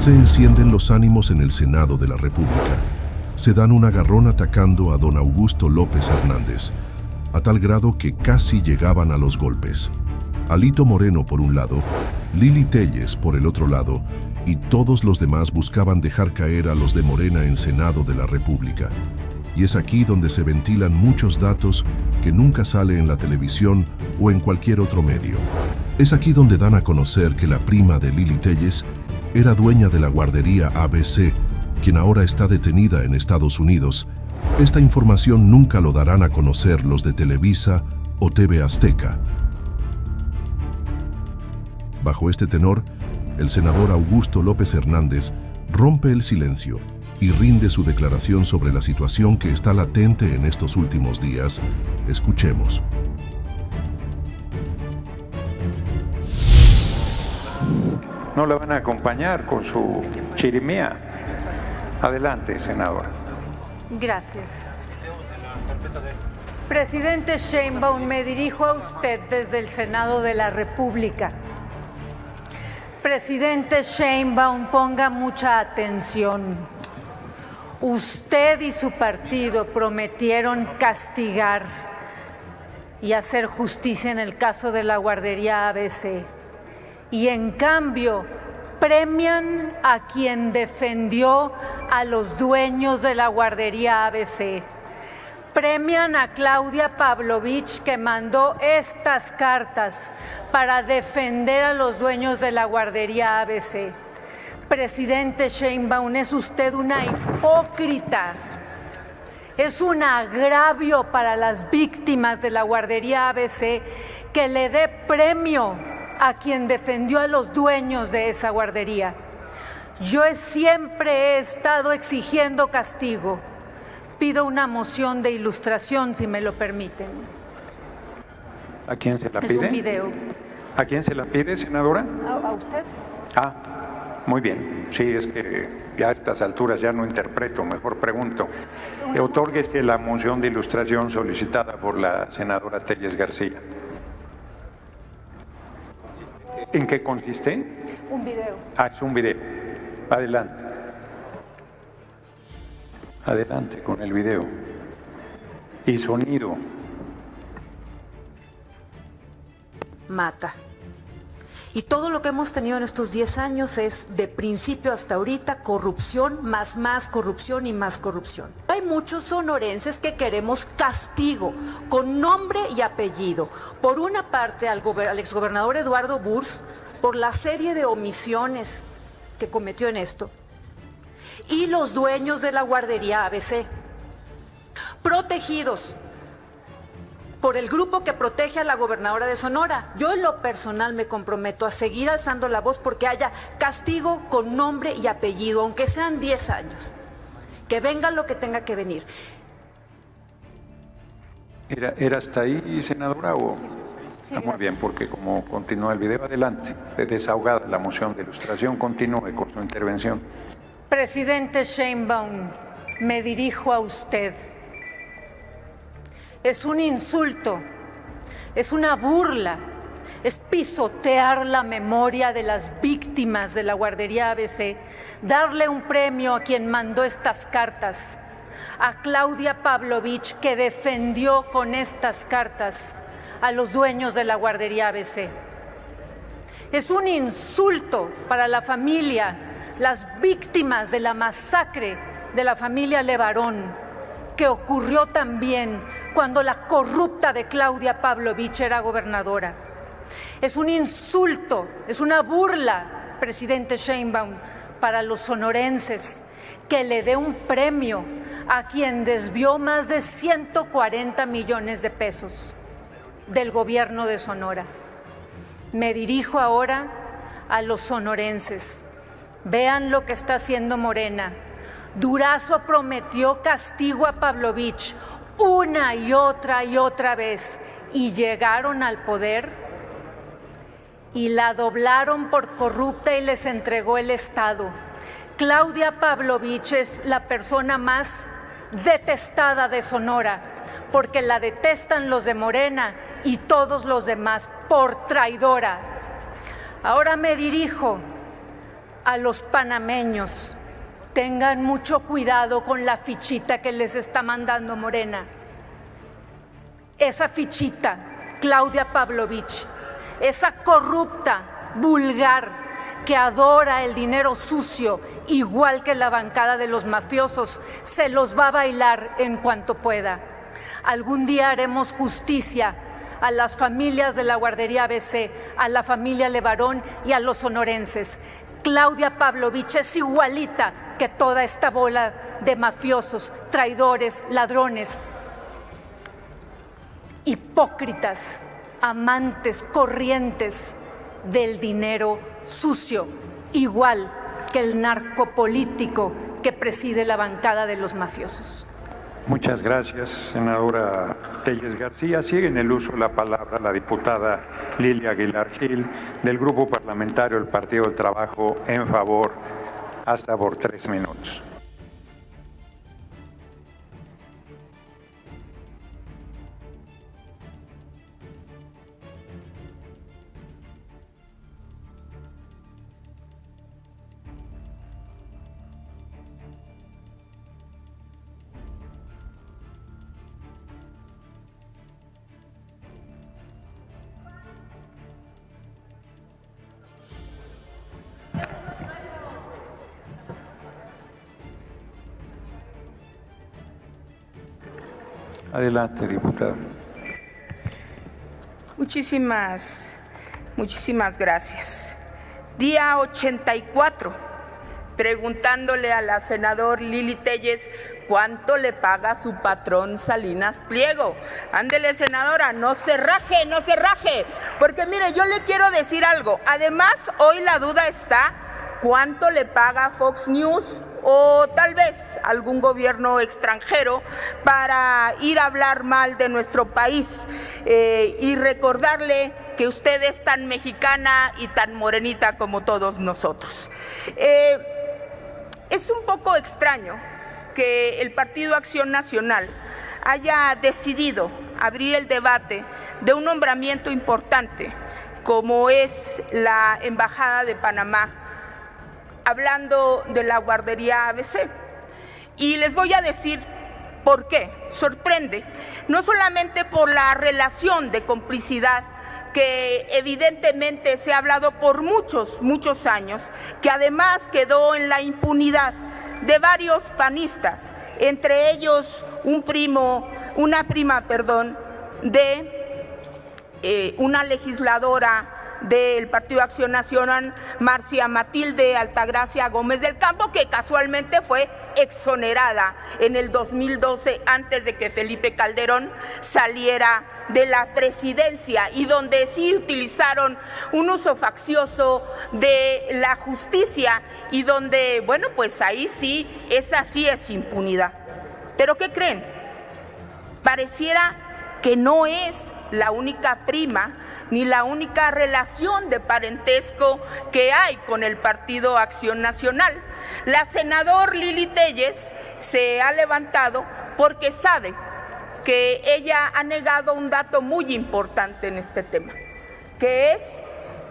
Se encienden los ánimos en el Senado de la República. Se dan un agarrón atacando a don Augusto López Hernández, a tal grado que casi llegaban a los golpes. Alito Moreno por un lado, Lili Téllez por el otro lado, y todos los demás buscaban dejar caer a los de Morena en Senado de la República. Y es aquí donde se ventilan muchos datos que nunca sale en la televisión o en cualquier otro medio. Es aquí donde dan a conocer que la prima de Lili Téllez era dueña de la guardería ABC, quien ahora está detenida en Estados Unidos. Esta información nunca lo darán a conocer los de Televisa o TV Azteca. Bajo este tenor, el senador Augusto López Hernández rompe el silencio y rinde su declaración sobre la situación que está latente en estos últimos días. Escuchemos. No la van a acompañar con su chirimía. Adelante, senadora. Gracias. Presidente Sheinbaum, me dirijo a usted desde el Senado de la República. Presidente Sheinbaum, ponga mucha atención. Usted y su partido prometieron castigar y hacer justicia en el caso de la guardería ABC. Y en cambio, premian a quien defendió a los dueños de la guardería ABC. Premian a Claudia Pavlovich, que mandó estas cartas para defender a los dueños de la guardería ABC. Presidente Sheinbaum, es usted una hipócrita. Es un agravio para las víctimas de la guardería ABC que le dé premio a quien defendió a los dueños de esa guardería. Yo siempre he estado exigiendo castigo. Pido una moción de ilustración, si me lo permiten. ¿A quién se la pide? Es un video. ¿A quién se la pide, senadora? ¿A usted? Muy bien. Sí, es que ya a estas alturas ya no interpreto, mejor pregunto. Otórguese la moción de ilustración solicitada por la senadora Téllez García. ¿En qué consiste? Un video. Es un video. Adelante. Adelante con el video. Y sonido. Mata. Y todo lo que hemos tenido en estos 10 años es, de principio hasta ahorita, corrupción, más corrupción y más corrupción. Hay muchos sonorenses que queremos castigo, con nombre y apellido. Por una parte, al exgobernador Eduardo Burs, por la serie de omisiones que cometió en esto, y los dueños de la guardería ABC, protegidos por el grupo que protege a la gobernadora de Sonora. Yo en lo personal me comprometo a seguir alzando la voz porque haya castigo con nombre y apellido, aunque sean 10 años. Que venga lo que tenga que venir. ¿Era hasta ahí, senadora? O... Sí, muy bien, porque como continúa el video, adelante. Desahogada la moción de ilustración, continúe con su intervención. Presidente Sheinbaum, me dirijo a usted. Es un insulto, es una burla, es pisotear la memoria de las víctimas de la guardería ABC, darle un premio a quien mandó estas cartas, a Claudia Pavlovich, que defendió con estas cartas a los dueños de la guardería ABC. Es un insulto para la familia, las víctimas de la masacre de la familia Levarón, que ocurrió también cuando la corrupta de Claudia Pavlovich era gobernadora. Es un insulto, es una burla, presidente Sheinbaum, para los sonorenses, que le dé un premio a quien desvió más de 140 millones de pesos del gobierno de Sonora. Me dirijo ahora a los sonorenses. Vean lo que está haciendo Morena. Durazo prometió castigo a Pavlovich una y otra vez, y llegaron al poder y la doblaron por corrupta y les entregó el Estado. Claudia Pavlovich es la persona más detestada de Sonora, porque la detestan los de Morena y todos los demás por traidora. Ahora me dirijo a los panameños: tengan mucho cuidado con la fichita que les está mandando Morena. Esa fichita, Claudia Pavlovich, esa corrupta, vulgar, que adora el dinero sucio, igual que la bancada de los mafiosos, se los va a bailar en cuanto pueda. Algún día haremos justicia a las familias de la guardería ABC, a la familia Levarón y a los sonorenses. Claudia Pavlovich es igualita que toda esta bola de mafiosos, traidores, ladrones, hipócritas, amantes, corrientes del dinero sucio, igual que el narcopolítico que preside la bancada de los mafiosos. Muchas gracias, senadora Telles García. Sigue en el uso de la palabra la diputada Lilia Aguilar Gil, del Grupo Parlamentario del Partido del Trabajo en Favor, hasta por 3 minutos. Adelante, diputada. Muchísimas gracias. Día 84, preguntándole a la senadora Lili Telles cuánto le paga su patrón Salinas Pliego. Ándele, senadora, no se raje, porque mire, yo le quiero decir algo. Además, hoy la duda está cuánto le paga Fox News o tal vez algún gobierno extranjero para ir a hablar mal de nuestro país, y recordarle que usted es tan mexicana y tan morenita como todos nosotros. Es un poco extraño que el Partido Acción Nacional haya decidido abrir el debate de un nombramiento importante como es la Embajada de Panamá, hablando de la guardería ABC. Y les voy a decir por qué. Sorprende, no solamente por la relación de complicidad que evidentemente se ha hablado por muchos años, que además quedó en la impunidad de varios panistas, entre ellos una prima de una legisladora del Partido Acción Nacional, Marcia Matilde Altagracia Gómez del Campo, que casualmente fue exonerada en el 2012 antes de que Felipe Calderón saliera de la presidencia, y donde sí utilizaron un uso faccioso de la justicia y donde, bueno, pues ahí sí, esa sí es impunidad. ¿Pero qué creen? Pareciera que no es la única prima ni la única relación de parentesco que hay con el Partido Acción Nacional. La senadora Lili Telles se ha levantado porque sabe que ella ha negado un dato muy importante en este tema, que es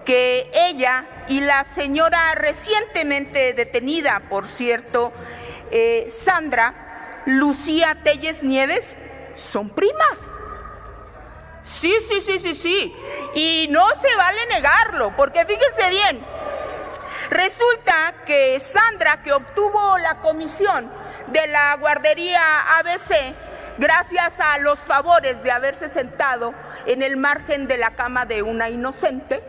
que ella y la señora recientemente detenida, por cierto, Sandra Lucía Telles Nieves, son primas. Sí, y no se vale negarlo, porque fíjense bien, resulta que Sandra, que obtuvo la comisión de la guardería ABC, gracias a los favores de haberse sentado en el margen de la cama de una inocente,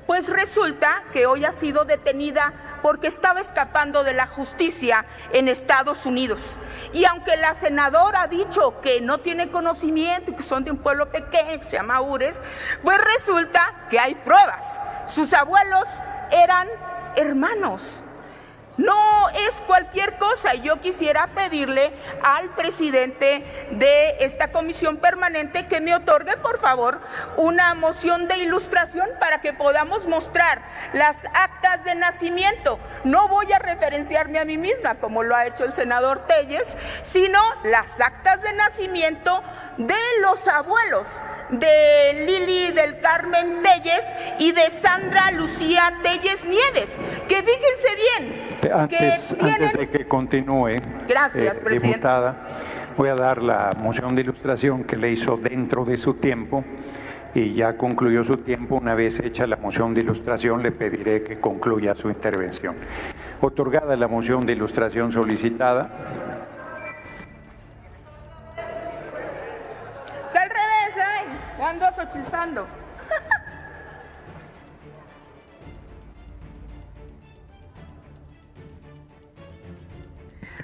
pues resulta que hoy ha sido detenida porque estaba escapando de la justicia en Estados Unidos. Y aunque la senadora ha dicho que no tiene conocimiento y que son de un pueblo pequeño que se llama Ures, pues resulta que hay pruebas. Sus abuelos eran hermanos. No es cualquier cosa, y yo quisiera pedirle al presidente de esta comisión permanente que me otorgue, por favor, una moción de ilustración para que podamos mostrar las actas de nacimiento. No voy a referenciarme a mí misma, como lo ha hecho el senador Telles, sino las actas de nacimiento de los abuelos de Lili del Carmen Telles Telles y de Sandra Lucía Telles Nieves, que fíjense bien. Antes de que continúe, gracias, presidente. Diputada, voy a dar la moción de ilustración que le hizo dentro de su tiempo y ya concluyó su tiempo. Una vez hecha la moción de ilustración, le pediré que concluya su intervención. Otorgada la moción de ilustración solicitada. Es al revés, ¿eh? Ando sochilzando.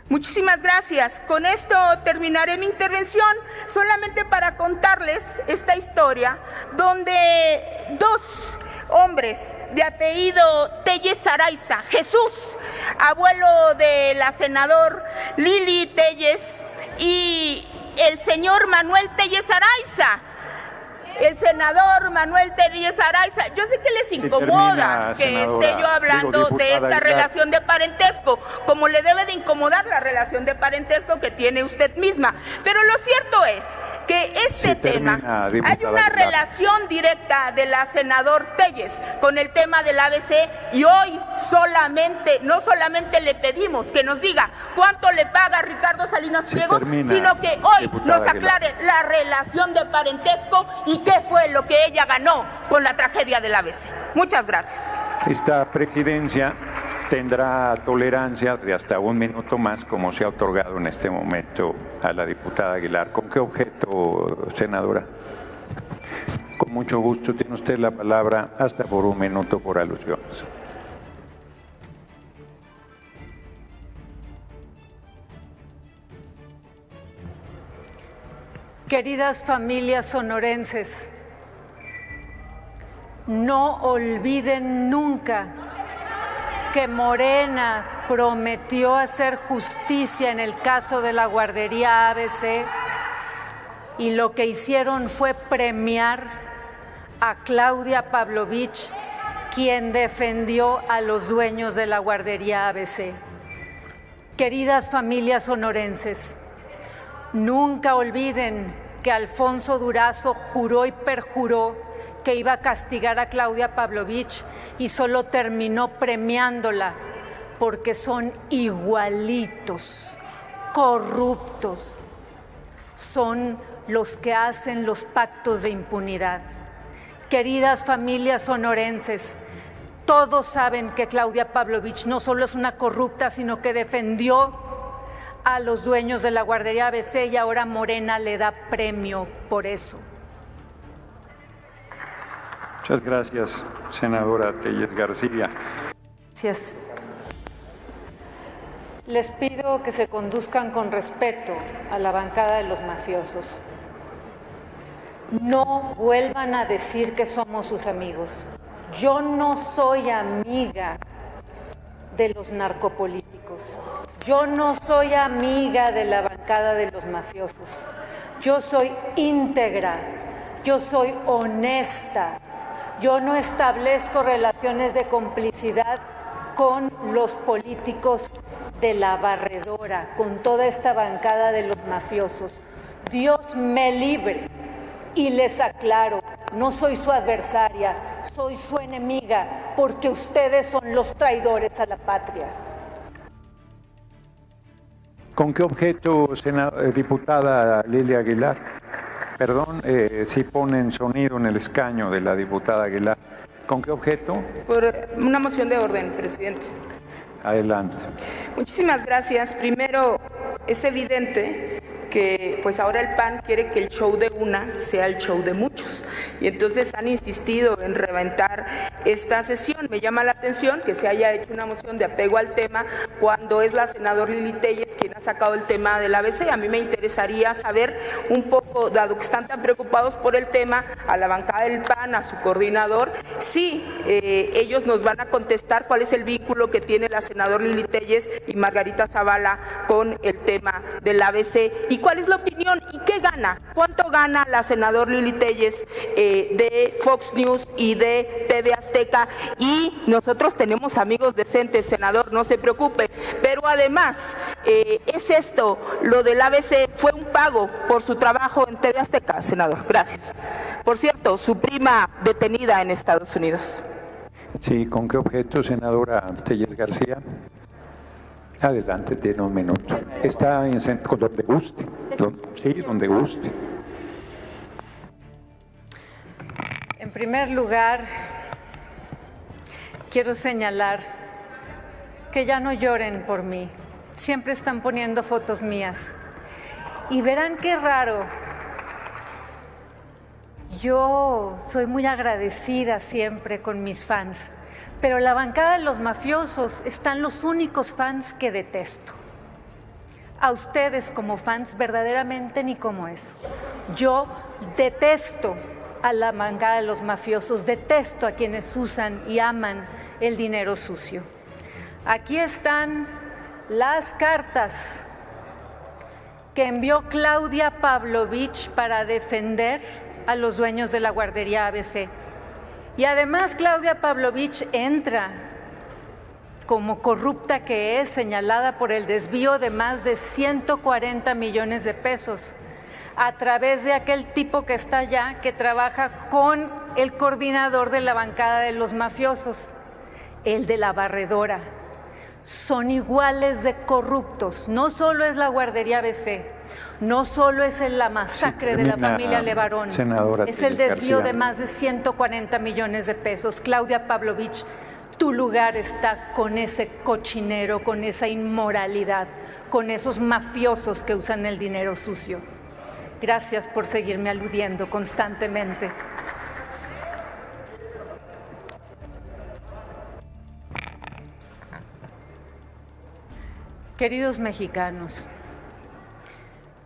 Muchísimas gracias. Con esto terminaré mi intervención, solamente para contarles esta historia donde dos hombres de apellido Telles Araiza, Jesús, abuelo de la senadora Lili Telles, y el señor Manuel Telles Araiza, el senador Manuel Telles Araiza. Yo sé que les incomoda que esté yo hablando de esta relación de parentesco, como le debe de incomodar la relación de parentesco que tiene usted misma. Pero lo cierto es que este tema, hay una relación directa de la senadora Telles con el tema del ABC, y hoy no solamente le pedimos que nos diga cuánto le paga Ricardo Salinas Pliego, sino que hoy nos aclare la relación de parentesco y qué fue lo que ella ganó con la tragedia del ABC. Muchas gracias. Esta presidencia tendrá tolerancia de hasta 1 minuto más, como se ha otorgado en este momento a la diputada Aguilar. ¿Con qué objeto, senadora? Con mucho gusto, tiene usted la palabra hasta por 1 minuto por alusiones. Queridas familias sonorenses, no olviden nunca que Morena prometió hacer justicia en el caso de la guardería ABC y lo que hicieron fue premiar a Claudia Pavlovich, quien defendió a los dueños de la guardería ABC. Queridas familias sonorenses, nunca olviden que Alfonso Durazo juró y perjuró que iba a castigar a Claudia Pavlovich y solo terminó premiándola porque son igualitos, corruptos. Son los que hacen los pactos de impunidad. Queridas familias sonorenses, todos saben que Claudia Pavlovich no solo es una corrupta, sino que defendió a los dueños de la guardería ABC y ahora Morena le da premio por eso. Muchas gracias, senadora Telles García. Gracias. Les pido que se conduzcan con respeto a la bancada de los mafiosos. No vuelvan a decir que somos sus amigos. Yo no soy amiga de los narcopolíticos. Yo no soy amiga de la bancada de los mafiosos. Yo soy íntegra, yo soy honesta. Yo no establezco relaciones de complicidad con los políticos de la barredora, con toda esta bancada de los mafiosos. Dios me libre. Y les aclaro, no soy su adversaria, soy su enemiga, porque ustedes son los traidores a la patria. ¿Con qué objeto, diputada Lilia Aguilar? Perdón, si ponen sonido en el escaño de la diputada Aguilar. ¿Con qué objeto? Por una moción de orden, presidente. Adelante. Muchísimas gracias. Primero, es evidente que pues ahora el PAN quiere que el show de una sea el show de muchos, y entonces han insistido en reventar esta sesión. Me llama la atención que se haya hecho una moción de apego al tema cuando es la senadora Lili Telles quien ha sacado el tema del ABC. A mí me interesaría saber un poco, dado que están tan preocupados por el tema, a la bancada del PAN, a su coordinador, si ellos nos van a contestar cuál es el vínculo que tiene la senadora Lili Telles y Margarita Zavala con el tema del ABC, y cuál es la opinión y qué gana, cuánto gana la senadora Lili Telles de Fox News y de TV Azteca. Y nosotros tenemos amigos decentes, senador, no se preocupe, pero además es esto, lo del ABC fue un pago por su trabajo en TV Azteca, senador. Gracias. Por cierto, su prima detenida en Estados Unidos. Sí, ¿con qué objeto, senadora Telles García? Adelante, tiene un minuto. Está en donde guste. Sí, donde guste. En primer lugar, quiero señalar que ya no lloren por mí. Siempre están poniendo fotos mías. Y verán qué raro. Yo soy muy agradecida siempre con mis fans, pero la bancada de los mafiosos están los únicos fans que detesto. A ustedes como fans verdaderamente ni como eso. Yo detesto a la bancada de los mafiosos, detesto a quienes usan y aman el dinero sucio. Aquí están las cartas que envió Claudia Pavlovich para defender a los dueños de la guardería ABC. Y además Claudia Pavlovich entra como corrupta que es, señalada por el desvío de más de 140 millones de pesos a través de aquel tipo que está allá, que trabaja con el coordinador de la bancada de los mafiosos, el de la barredora. Son iguales de corruptos. No solo es la guardería ABC, no solo es la masacre de la familia Levarón, es el desvío de más de 140 millones de pesos. Claudia Pavlovich, tu lugar está con ese cochinero, con esa inmoralidad, con esos mafiosos que usan el dinero sucio. Gracias por seguirme aludiendo constantemente. Queridos mexicanos,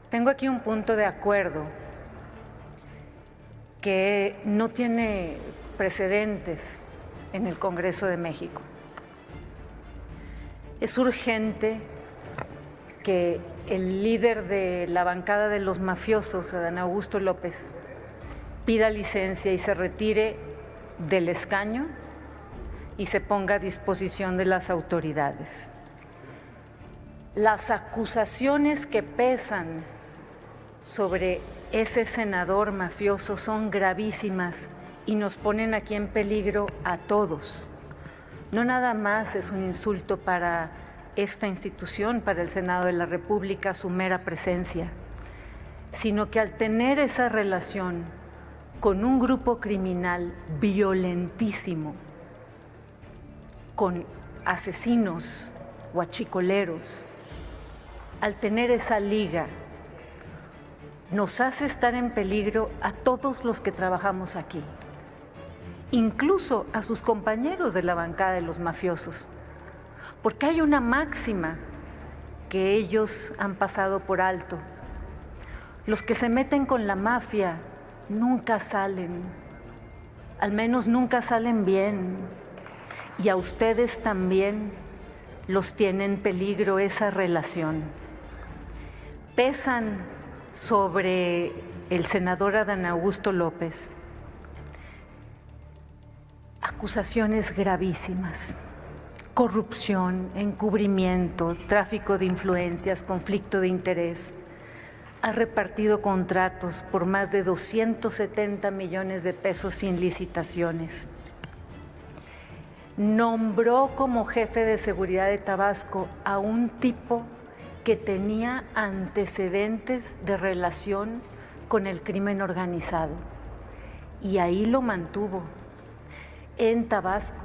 tengo aquí un punto de acuerdo que no tiene precedentes en el Congreso de México. Es urgente que el líder de la bancada de los mafiosos, Adán Augusto López, pida licencia y se retire del escaño y se ponga a disposición de las autoridades. Las acusaciones que pesan sobre ese senador mafioso son gravísimas y nos ponen aquí en peligro a todos. No nada más es un insulto para esta institución, para el Senado de la República, su mera presencia, sino que al tener esa relación con un grupo criminal violentísimo, con asesinos, guachicoleros, al tener esa liga, nos hace estar en peligro a todos los que trabajamos aquí, incluso a sus compañeros de la bancada de los mafiosos, porque hay una máxima que ellos han pasado por alto. Los que se meten con la mafia nunca salen, al menos nunca salen bien, y a ustedes también los tiene en peligro esa relación. Pesan sobre el senador Adán Augusto López acusaciones gravísimas: corrupción, encubrimiento, tráfico de influencias, conflicto de interés. Ha repartido contratos por más de 270 millones de pesos sin licitaciones. Nombró como jefe de seguridad de Tabasco a un tipo que tenía antecedentes de relación con el crimen organizado, y ahí lo mantuvo en Tabasco.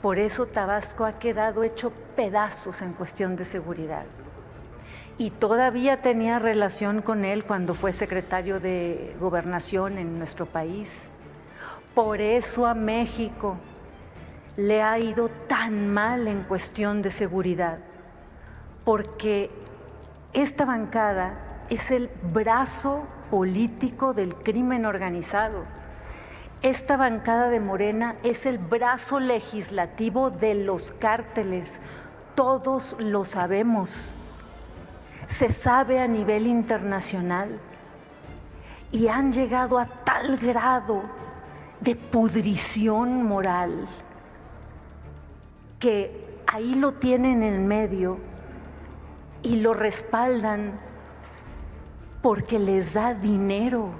Por eso Tabasco ha quedado hecho pedazos en cuestión de seguridad. Y todavía tenía relación con él cuando fue secretario de Gobernación en nuestro país. Por eso a México le ha ido tan mal en cuestión de seguridad, porque esta bancada es el brazo político del crimen organizado. Esta bancada de Morena es el brazo legislativo de los cárteles. Todos lo sabemos. Se sabe a nivel internacional. Y han llegado a tal grado de pudrición moral que ahí lo tienen en medio y lo respaldan porque les da dinero.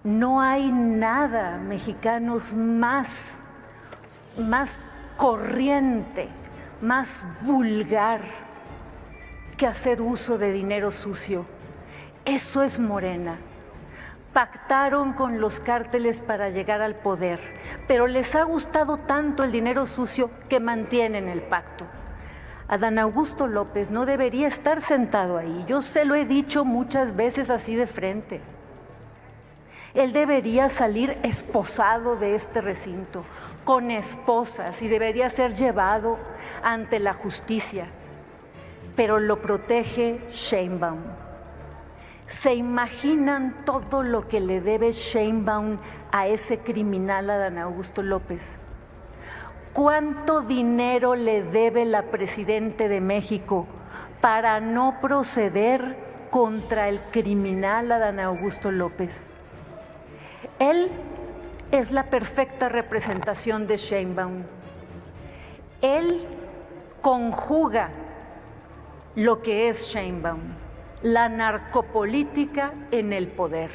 No hay nada, mexicanos, más corriente, más vulgar que hacer uso de dinero sucio. Eso es Morena. Pactaron con los cárteles para llegar al poder, pero les ha gustado tanto el dinero sucio que mantienen el pacto. Adán Augusto López no debería estar sentado ahí. Yo se lo he dicho muchas veces así de frente. Él debería salir esposado de este recinto, con esposas, y debería ser llevado ante la justicia. Pero lo protege Sheinbaum. ¿Se imaginan todo lo que le debe Sheinbaum a ese criminal Adán Augusto López? ¿Cuánto dinero le debe la Presidenta de México para no proceder contra el criminal Adán Augusto López? Él es la perfecta representación de Sheinbaum. Él conjuga lo que es Sheinbaum, la narcopolítica en el poder.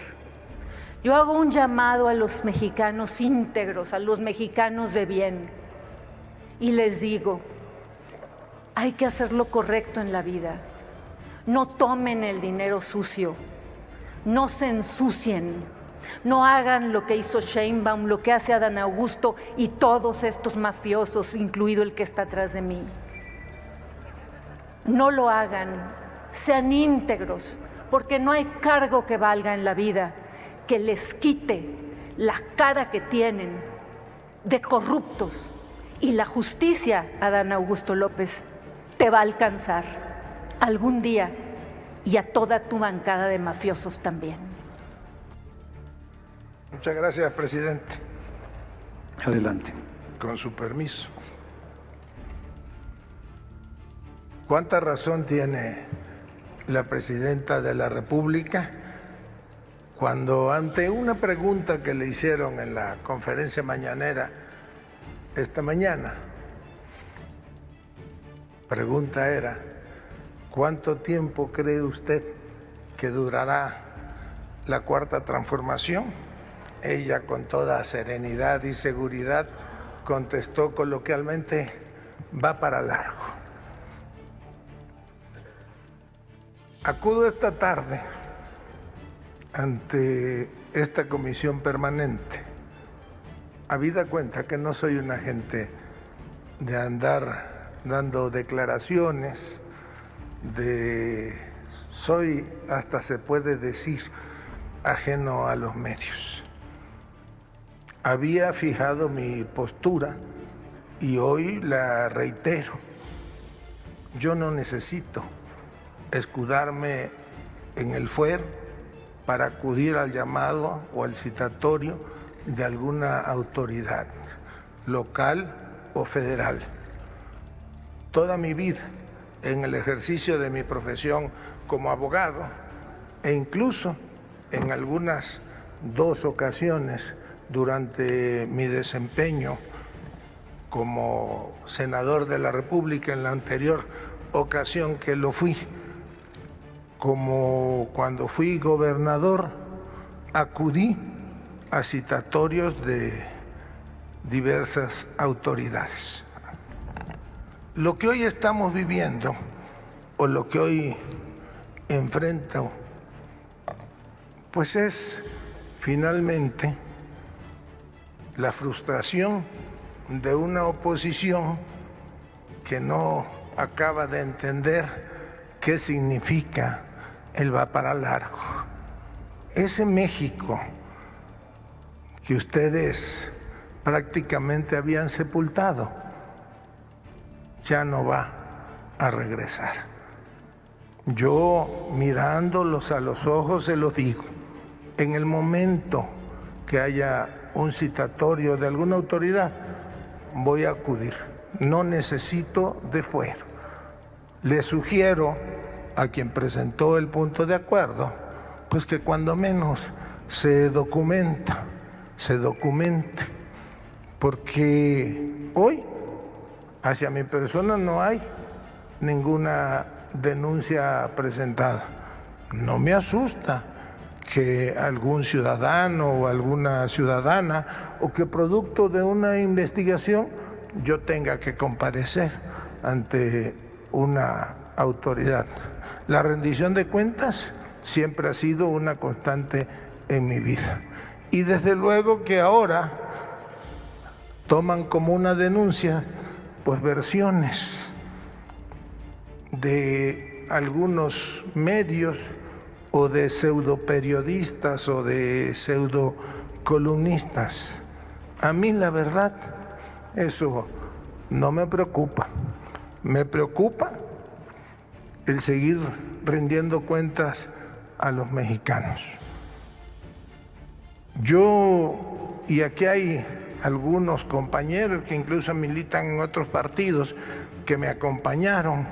Yo hago un llamado a los mexicanos íntegros, a los mexicanos de bien, y les digo, hay que hacer lo correcto en la vida. No tomen el dinero sucio, no se ensucien, no hagan lo que hizo Sheinbaum, lo que hace Adán Augusto y todos estos mafiosos, incluido el que está atrás de mí. No lo hagan, sean íntegros, porque no hay cargo que valga en la vida que les quite la cara que tienen de corruptos. Y la justicia, Adán Augusto López, te va a alcanzar algún día, y a toda tu bancada de mafiosos también. Muchas gracias, presidente. Adelante. Con su permiso. ¿Cuánta razón tiene la Presidenta de la República cuando ante una pregunta que le hicieron en la conferencia mañanera esta mañana, pregunta era, ¿cuánto tiempo cree usted que durará la cuarta transformación? Ella, con toda serenidad y seguridad, contestó coloquialmente, va para largo. Acudo esta tarde ante esta comisión permanente, habida cuenta que no soy un agente de andar dando declaraciones, soy, hasta se puede decir, ajeno a los medios. Había fijado mi postura y hoy la reitero. Yo no necesito escudarme en el fuero para acudir al llamado o al citatorio de alguna autoridad, local o federal. Toda mi vida, en el ejercicio de mi profesión como abogado, e incluso en algunas 2 ocasiones durante mi desempeño como senador de la República, en la anterior ocasión que lo fui, como cuando fui gobernador, acudí a citatorios de diversas autoridades. Lo que hoy estamos viviendo, o lo que hoy enfrento, pues es finalmente la frustración de una oposición que no acaba de entender qué significa el va para largo. Ese México que ustedes prácticamente habían sepultado ya no va a regresar. Yo, mirándolos a los ojos, se los digo, en el momento que haya un citatorio de alguna autoridad, voy a acudir. No necesito de fuero. Le sugiero a quien presentó el punto de acuerdo, pues que cuando menos se documente, porque hoy hacia mi persona no hay ninguna denuncia presentada. No me asusta que algún ciudadano o alguna ciudadana o que producto de una investigación yo tenga que comparecer ante una autoridad. La rendición de cuentas siempre ha sido una constante en mi vida. Y desde luego que ahora toman como una denuncia pues versiones de algunos medios o de pseudoperiodistas o de pseudocolumnistas. A mí la verdad eso no me preocupa. Me preocupa el seguir rindiendo cuentas a los mexicanos. Yo, y aquí hay algunos compañeros que incluso militan en otros partidos que me acompañaron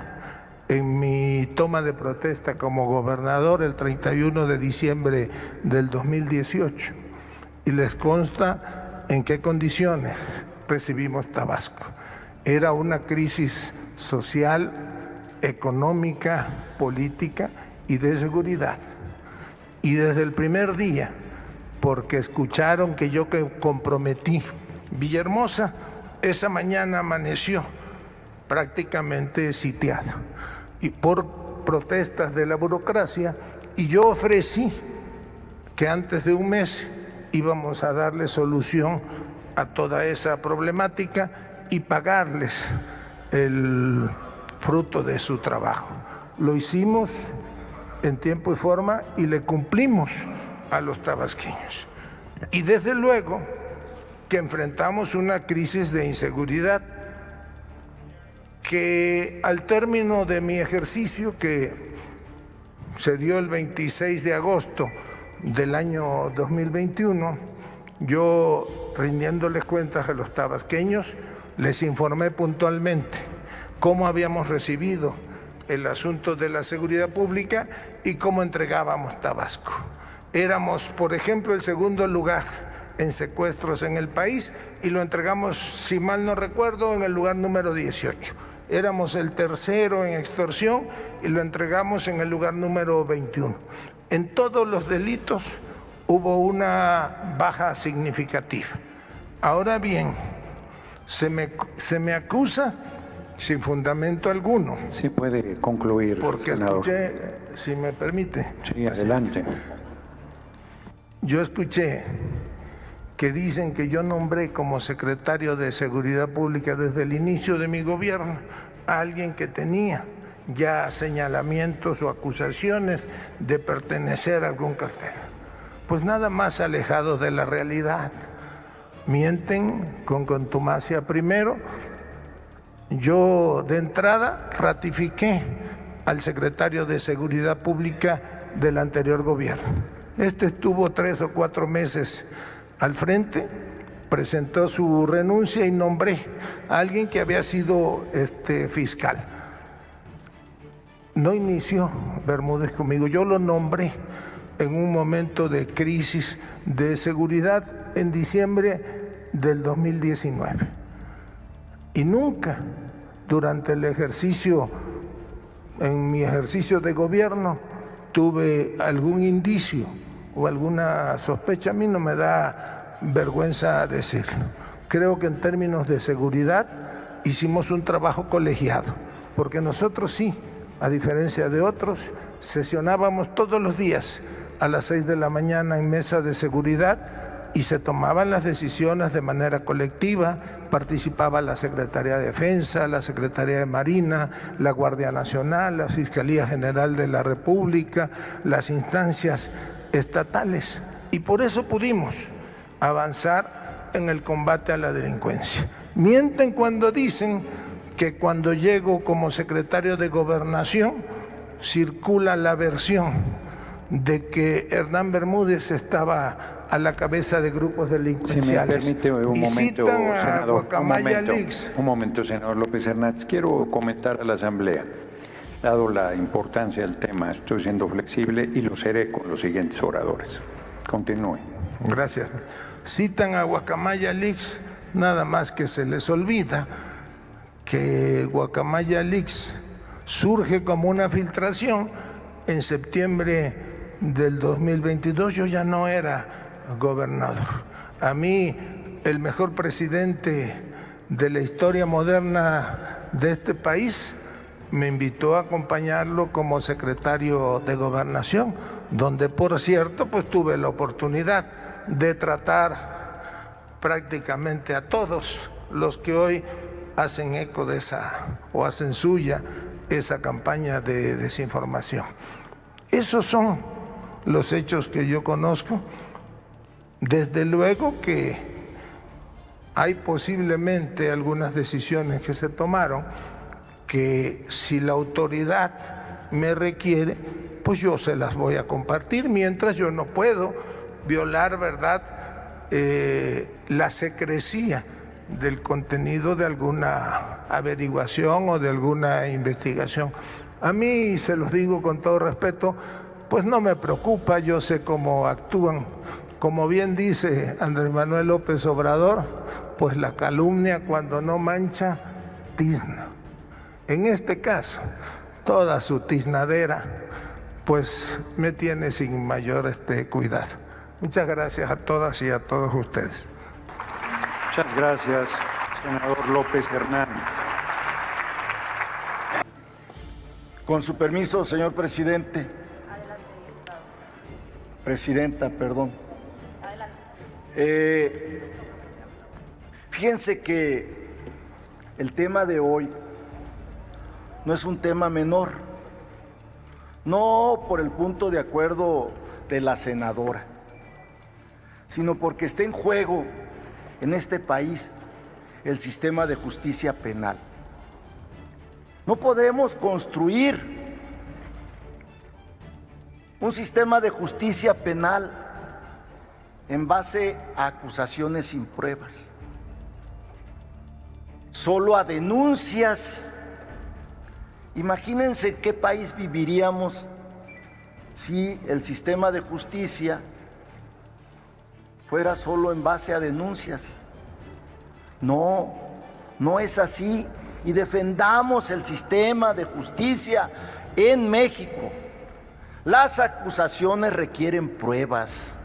en mi toma de protesta como gobernador el 31 de diciembre del 2018. Y les consta en qué condiciones recibimos Tabasco. Era una crisis social, económica, política y de seguridad. Y desde el primer día, porque escucharon que yo comprometí Villahermosa, esa mañana amaneció prácticamente sitiada y por protestas de la burocracia, y yo ofrecí que antes de un mes íbamos a darle solución a toda esa problemática y pagarles el fruto de su trabajo. Lo hicimos en tiempo y forma y le cumplimos a los tabasqueños. Y desde luego que enfrentamos una crisis de inseguridad que al término de mi ejercicio, que se dio el 26 de agosto del año 2021, yo, rindiéndoles cuentas a los tabasqueños, les informé puntualmente cómo habíamos recibido el asunto de la seguridad pública y cómo entregábamos Tabasco. Éramos, por ejemplo, el segundo lugar en secuestros en el país y lo entregamos, si mal no recuerdo, en el lugar número 18. Éramos el tercero en extorsión y lo entregamos en el lugar número 21. En todos los delitos hubo una baja significativa. Ahora bien, se me acusa sin fundamento alguno. Sí, puede concluir, porque senador. Escuché, si me permite. Sí, adelante. Yo escuché que dicen que yo nombré como secretario de Seguridad Pública desde el inicio de mi gobierno a alguien que tenía ya señalamientos o acusaciones de pertenecer a algún cartel. Pues nada más alejado de la realidad. Mienten con contumacia primero. Yo de entrada ratifiqué al secretario de Seguridad Pública del anterior gobierno. Este estuvo 3 o 4 meses al frente, presentó su renuncia y nombré a alguien que había sido fiscal. No inició Bermúdez conmigo, yo lo nombré en un momento de crisis de seguridad en diciembre del 2019. Y nunca durante el ejercicio, en mi ejercicio de gobierno, tuve algún indicio o alguna sospecha. A mí no me da vergüenza decirlo. Creo que en términos de seguridad hicimos un trabajo colegiado, porque nosotros sí, a diferencia de otros, sesionábamos todos los días a las 6 de la mañana en mesa de seguridad y se tomaban las decisiones de manera colectiva. Participaba la Secretaría de Defensa, la Secretaría de Marina, la Guardia Nacional, la Fiscalía General de la República, las instancias estatales. Y por eso pudimos avanzar en el combate a la delincuencia. Mienten cuando dicen que cuando llego como secretario de Gobernación circula la versión de que Hernán Bermúdez estaba a la cabeza de grupos delincuenciales. Si me permite un momento, senador. Un momento, senador López Hernández. Quiero comentar a la Asamblea, dado la importancia del tema, estoy siendo flexible y lo seré con los siguientes oradores. Continúe. Gracias. Citan a Guacamaya Leaks, nada más que se les olvida que Guacamaya Leaks Surge como una filtración. En septiembre del 2022 yo ya no era gobernador. A mí, el mejor presidente de la historia moderna de este país me invitó a acompañarlo como secretario de Gobernación, donde, por cierto, pues tuve la oportunidad de tratar prácticamente a todos los que hoy hacen eco de esa, o hacen suya, esa campaña de desinformación. Esos son los hechos que yo conozco. Desde luego que hay posiblemente algunas decisiones que se tomaron que, si la autoridad me requiere, pues yo se las voy a compartir, mientras yo no puedo violar, ¿verdad?, la secrecía del contenido de alguna averiguación o de alguna investigación. A mí, se los digo con todo respeto, pues no me preocupa, yo sé cómo actúan. Como bien dice Andrés Manuel López Obrador, pues la calumnia, cuando no mancha, tizna. En este caso, toda su tiznadera, pues me tiene sin mayor cuidado. Muchas gracias a todas y a todos ustedes. Muchas gracias, senador López Hernández. Con su permiso, señor presidente. Presidenta, perdón. Fíjense que el tema de hoy no es un tema menor, no por el punto de acuerdo de la senadora, sino porque está en juego en este país el sistema de justicia penal. No podemos construir un sistema de justicia penal en base a acusaciones sin pruebas, solo a denuncias. Imagínense en qué país viviríamos si el sistema de justicia fuera solo en base a denuncias. No, no es así. Y defendamos el sistema de justicia en México. Las acusaciones requieren pruebas.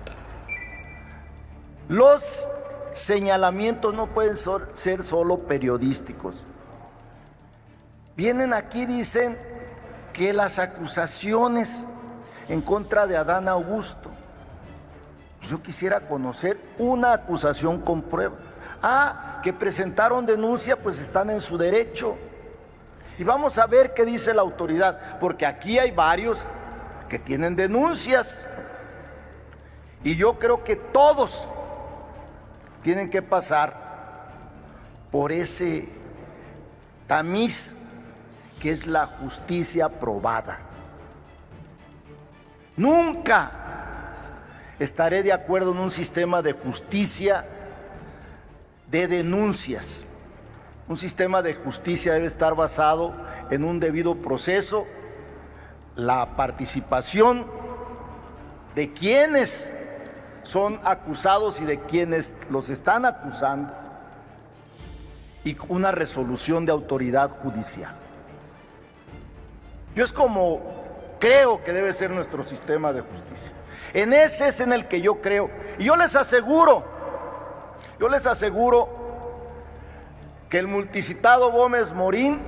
Los señalamientos no pueden ser solo periodísticos. Vienen aquí, dicen que las acusaciones en contra de Adán Augusto. Yo quisiera conocer una acusación con prueba. Que presentaron denuncia, pues están en su derecho. Y vamos a ver qué dice la autoridad, porque aquí hay varios que tienen denuncias. Y yo creo que todos tienen que pasar por ese tamiz que es la justicia probada. Nunca estaré de acuerdo en un sistema de justicia de denuncias. Un sistema de justicia debe estar basado en un debido proceso, la participación de quienes son acusados y de quienes los están acusando, y una resolución de autoridad judicial. Yo es como creo que debe ser nuestro sistema de justicia. En ese es en el que yo creo. Y yo les aseguro que el multicitado Gómez Morín,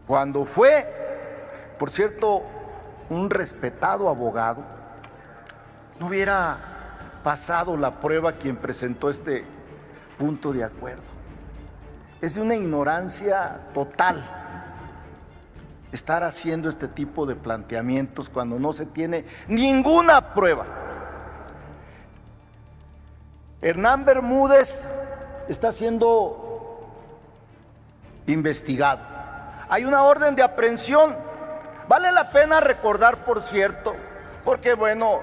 cuando fue, por cierto, un respetado abogado, no hubiera pasado la prueba quien presentó este punto de acuerdo. Es de una ignorancia total estar haciendo este tipo de planteamientos cuando no se tiene ninguna prueba. Hernán Bermúdez está siendo investigado. Hay una orden de aprehensión. Vale la pena recordar, por cierto, porque bueno,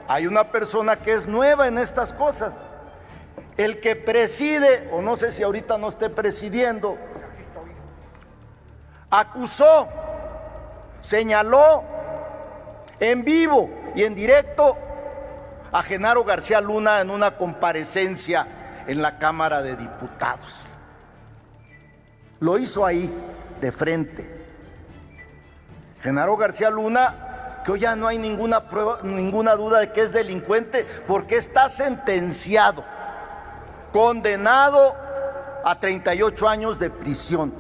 hay una persona que es nueva en estas cosas. El que preside, o no sé si ahorita no esté presidiendo, acusó, señaló en vivo y en directo a Genaro García Luna en una comparecencia en la Cámara de Diputados. Lo hizo ahí, de frente. Genaro García Luna, que hoy ya no hay ninguna prueba, ninguna duda de que es delincuente, porque está sentenciado, condenado a 38 años de prisión.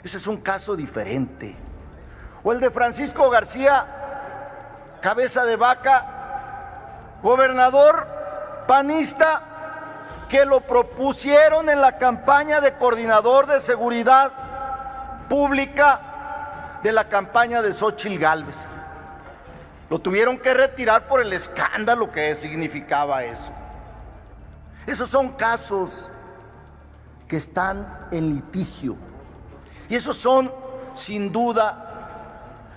Ese es un caso diferente. O el de Francisco García Cabeza de Vaca, gobernador panista, que lo propusieron en la campaña de coordinador de seguridad pública de la campaña de Xóchitl Gálvez. Lo tuvieron que retirar por el escándalo que significaba eso. Esos son casos que están en litigio. Y esos son, sin duda,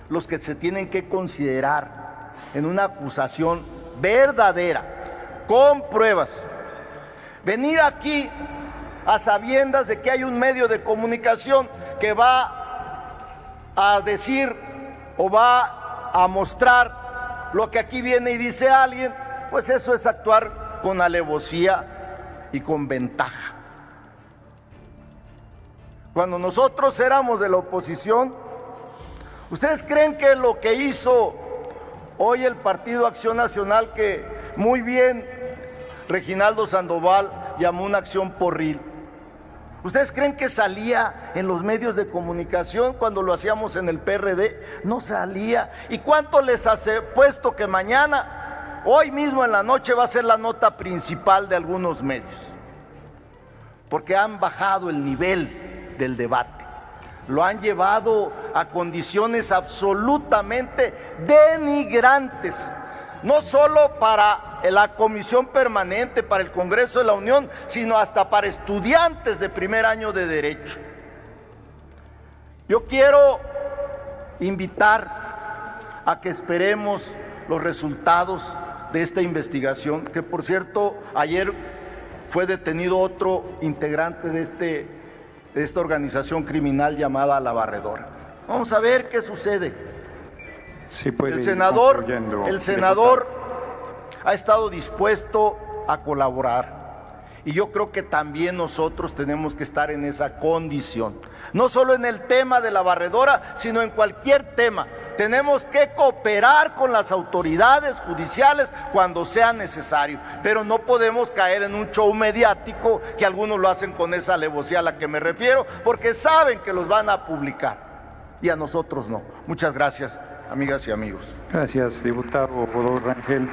los que se tienen que considerar en una acusación verdadera, con pruebas. Venir aquí a sabiendas de que hay un medio de comunicación que va a decir o va a mostrar lo que aquí viene y dice alguien, pues eso es actuar con alevosía y con ventaja. Cuando nosotros éramos de la oposición, ¿ustedes creen que lo que hizo hoy el Partido Acción Nacional, que muy bien Reginaldo Sandoval llamó una acción porril, ustedes creen que salía en los medios de comunicación cuando lo hacíamos en el PRD? No salía. ¿Y cuánto les hace puesto que mañana, hoy mismo en la noche, va a ser la nota principal de algunos medios? Porque han bajado el nivel del debate, lo han llevado a condiciones absolutamente denigrantes, no solo para la Comisión Permanente, para el Congreso de la Unión, sino hasta para estudiantes de primer año de Derecho. Yo quiero invitar a que esperemos los resultados de esta investigación, que por cierto, ayer fue detenido otro integrante de esta organización criminal llamada La Barredora. Vamos a ver qué sucede. Sí, puede el ir senador concluyendo, ha estado dispuesto a colaborar, y yo creo que también nosotros tenemos que estar en esa condición, no solo en el tema de La Barredora, sino en cualquier tema. Tenemos que cooperar con las autoridades judiciales cuando sea necesario, pero no podemos caer en un show mediático, que algunos lo hacen con esa alevosía a la que me refiero, porque saben que los van a publicar y a nosotros no. Muchas gracias, amigas y amigos. Gracias, diputado Godó Rangel.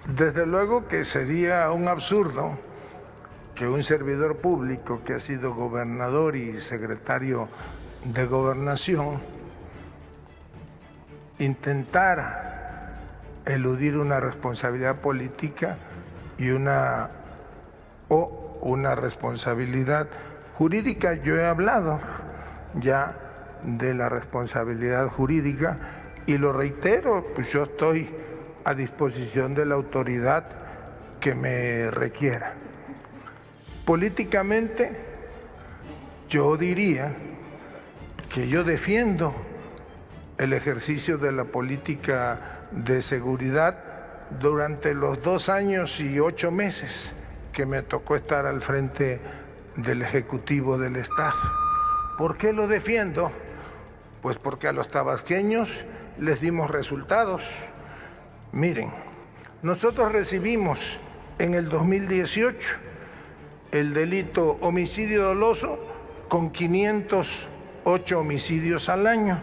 Desde luego que sería un absurdo que un servidor público que ha sido gobernador y secretario de Gobernación intentara eludir una responsabilidad política y una responsabilidad jurídica. Yo he hablado ya de la responsabilidad jurídica y lo reitero, pues yo estoy a disposición de la autoridad que me requiera. Políticamente, yo diría que yo defiendo el ejercicio de la política de seguridad durante los 2 años y 8 meses que me tocó estar al frente del Ejecutivo del Estado. ¿Por qué lo defiendo? Pues porque a los tabasqueños les dimos resultados. Miren, nosotros recibimos en el 2018 el delito homicidio doloso con 508 homicidios al año.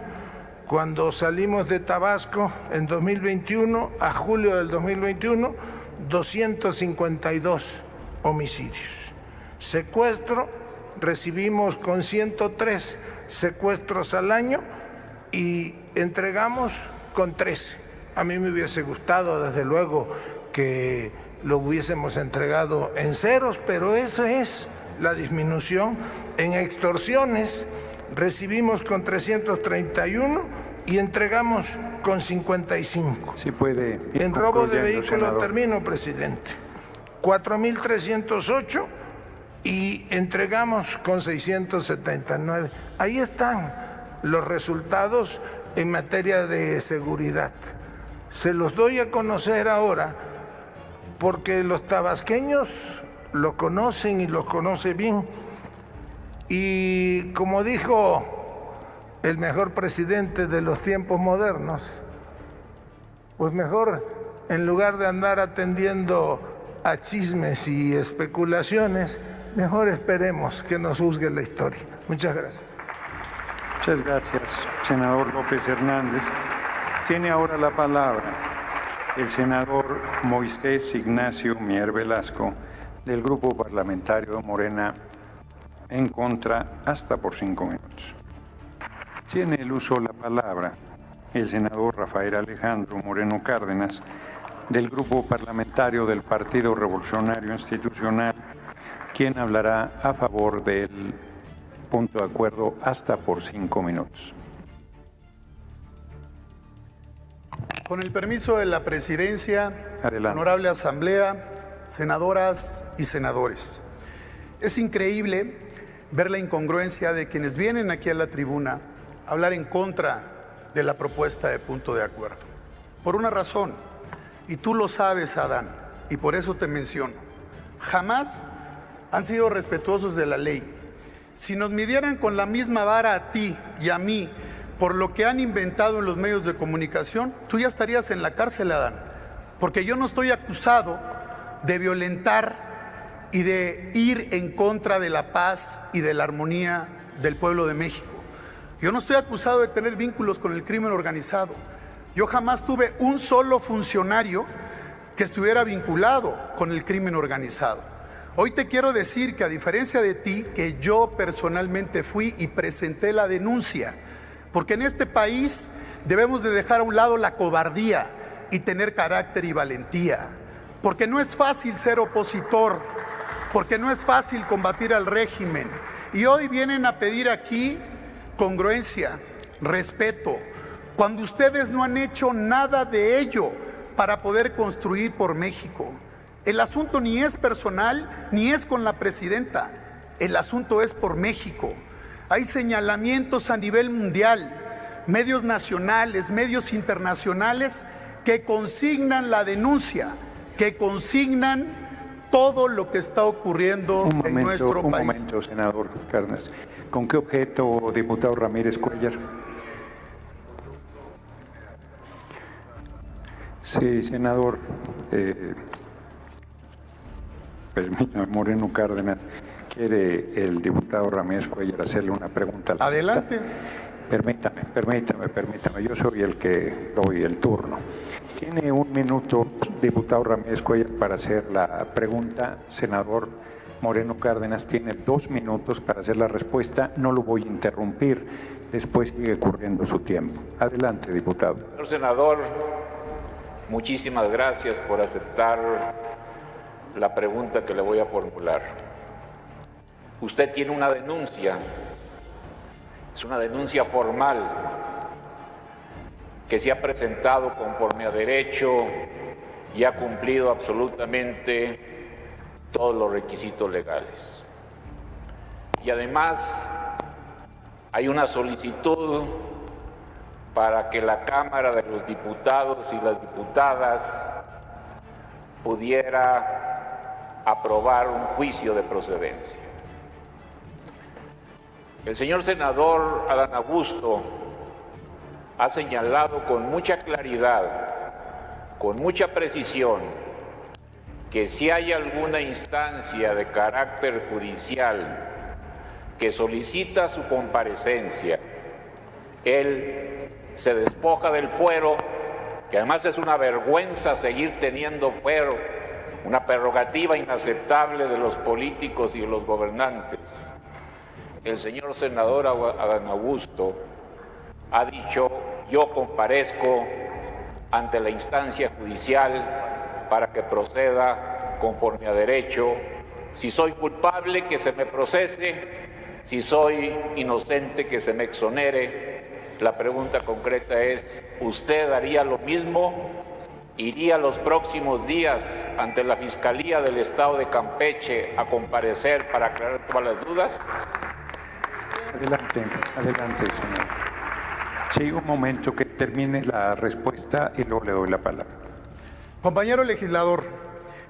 Cuando salimos de Tabasco en 2021, a julio del 2021, 252 homicidios. Secuestro, recibimos con 103 secuestros al año y entregamos con 13. A mí me hubiese gustado, desde luego, que lo hubiésemos entregado en ceros, pero eso es la disminución. En extorsiones recibimos con 331 y entregamos con 55. Sí puede ir en robo de vehículos, senador. termino, presidente, 4.308 y entregamos con 679. Ahí están los resultados en materia de seguridad. Se los doy a conocer ahora porque los tabasqueños lo conocen y lo conocen bien. Y como dijo el mejor presidente de los tiempos modernos, pues mejor, en lugar de andar atendiendo a chismes y especulaciones, mejor esperemos que nos juzgue la historia. Muchas gracias. Muchas gracias, senador López Hernández. Tiene ahora la palabra el senador Moisés Ignacio Mier Velasco, del Grupo Parlamentario Morena, en contra, hasta por 5 minutos. Tiene el uso de la palabra el senador Rafael Alejandro Moreno Cárdenas, del Grupo Parlamentario del Partido Revolucionario Institucional, quien hablará a favor del punto de acuerdo hasta por 5 minutos. Con el permiso de la presidencia, Adelante. Honorable Asamblea, senadoras y senadores. Es increíble ver la incongruencia de quienes vienen aquí a la tribuna a hablar en contra de la propuesta de punto de acuerdo. Por una razón, y tú lo sabes, Adán, y por eso te menciono. Jamás han sido respetuosos de la ley. Si nos midieran con la misma vara a ti y a mí por lo que han inventado en los medios de comunicación, tú ya estarías en la cárcel, Adán, porque yo no estoy acusado de violentar y de ir en contra de la paz y de la armonía del pueblo de México. Yo no estoy acusado de tener vínculos con el crimen organizado. Yo jamás tuve un solo funcionario que estuviera vinculado con el crimen organizado. Hoy te quiero decir que, a diferencia de ti, que yo personalmente fui y presenté la denuncia, porque en este país debemos de dejar a un lado la cobardía y tener carácter y valentía, porque no es fácil ser opositor, porque no es fácil combatir al régimen. Y hoy vienen a pedir aquí congruencia, respeto, cuando ustedes no han hecho nada de ello para poder construir por México. El asunto ni es personal, ni es con la presidenta, el asunto es por México. Hay señalamientos a nivel mundial, medios nacionales, medios internacionales que consignan la denuncia, que consignan todo lo que está ocurriendo en nuestro país. Un momento, senador Cárdenas. ¿Con qué objeto, diputado Ramírez Cuellar? Sí, senador. Permítame, Moreno Cárdenas. ¿Quiere el diputado Ramírez Cuellar hacerle una pregunta? Adelante. Permítame. Yo soy el que doy el turno. Tiene 1 minuto, diputado Ramírez Cuellar, para hacer la pregunta. Senador Moreno Cárdenas tiene 2 minutos para hacer la respuesta. No lo voy a interrumpir. Después sigue corriendo su tiempo. Adelante, diputado. Señor senador, muchísimas gracias por aceptar la pregunta que le voy a formular. Usted tiene una denuncia, es una denuncia formal que se ha presentado conforme a derecho y ha cumplido absolutamente todos los requisitos legales. Y además hay una solicitud para que la Cámara de los Diputados y las Diputadas pudiera aprobar un juicio de procedencia. El señor senador Adán Augusto ha señalado con mucha claridad, con mucha precisión, que si hay alguna instancia de carácter judicial que solicita su comparecencia, él se despoja del fuero, que además es una vergüenza seguir teniendo fuero, una prerrogativa inaceptable de los políticos y de los gobernantes. El señor senador Adán Augusto ha dicho: yo comparezco ante la instancia judicial para que proceda conforme a derecho. Si soy culpable, que se me procese; si soy inocente, que se me exonere. La pregunta concreta es: ¿usted haría lo mismo? ¿Iría los próximos días ante la Fiscalía del Estado de Campeche a comparecer para aclarar todas las dudas? Adelante, señor. Sí, un momento, que termine la respuesta y luego le doy la palabra. Compañero legislador,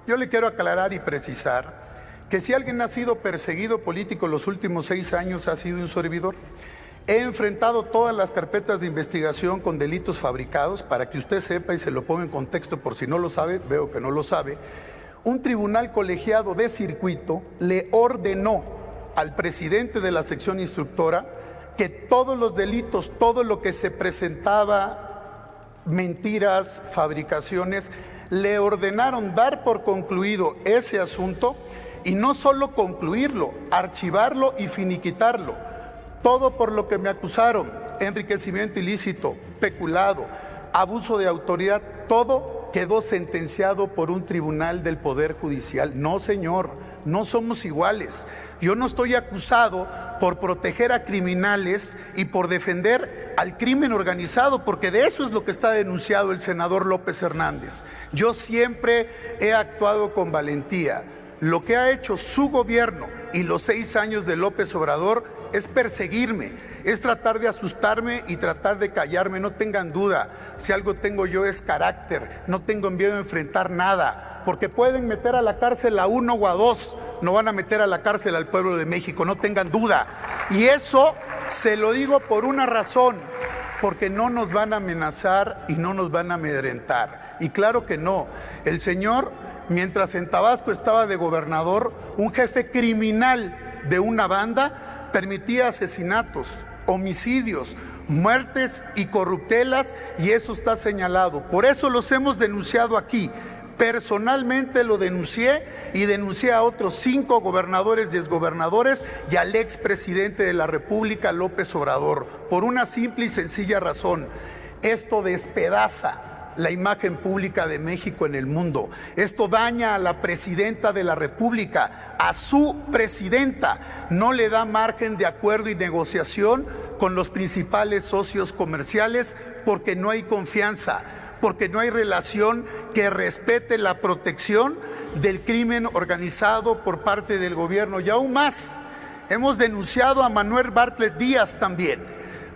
yo le quiero aclarar y precisar que si alguien ha sido perseguido político los últimos 6 años ha sido un servidor. He enfrentado todas las carpetas de investigación con delitos fabricados, para que usted sepa y se lo ponga en contexto por si no lo sabe, veo que no lo sabe. Un tribunal colegiado de circuito le ordenó al presidente de la sección instructora que todos los delitos, todo lo que se presentaba, mentiras, fabricaciones, le ordenaron dar por concluido ese asunto y no solo concluirlo, archivarlo y finiquitarlo. Todo por lo que me acusaron: enriquecimiento ilícito, peculado, abuso de autoridad, todo quedó sentenciado por un tribunal del Poder Judicial. No, señor, no somos iguales. Yo no estoy acusado por proteger a criminales y por defender al crimen organizado, porque de eso es lo que está denunciado el senador López Hernández. Yo siempre he actuado con valentía. Lo que ha hecho su gobierno y los 6 años de López Obrador es perseguirme, es tratar de asustarme y tratar de callarme. No tengan duda, si algo tengo yo es carácter, no tengo miedo a enfrentar nada, porque pueden meter a la cárcel a 1 o a 2, no van a meter a la cárcel al pueblo de México, no tengan duda. Y eso se lo digo por una razón, porque no nos van a amenazar y no nos van a amedrentar. Y claro que no, el señor, mientras en Tabasco estaba de gobernador, un jefe criminal de una banda permitía asesinatos, homicidios, muertes y corruptelas, y eso está señalado. Por eso los hemos denunciado aquí. Personalmente lo denuncié y denuncié a otros 5 gobernadores y exgobernadores y al expresidente de la República, López Obrador, por una simple y sencilla razón: esto despedaza la imagen pública de México en el mundo. Esto daña a la presidenta de la República, a su presidenta. No le da margen de acuerdo y negociación con los principales socios comerciales, porque no hay confianza, porque no hay relación que respete la protección del crimen organizado por parte del gobierno. Y aún más, hemos denunciado a Manuel Bartlett Díaz también,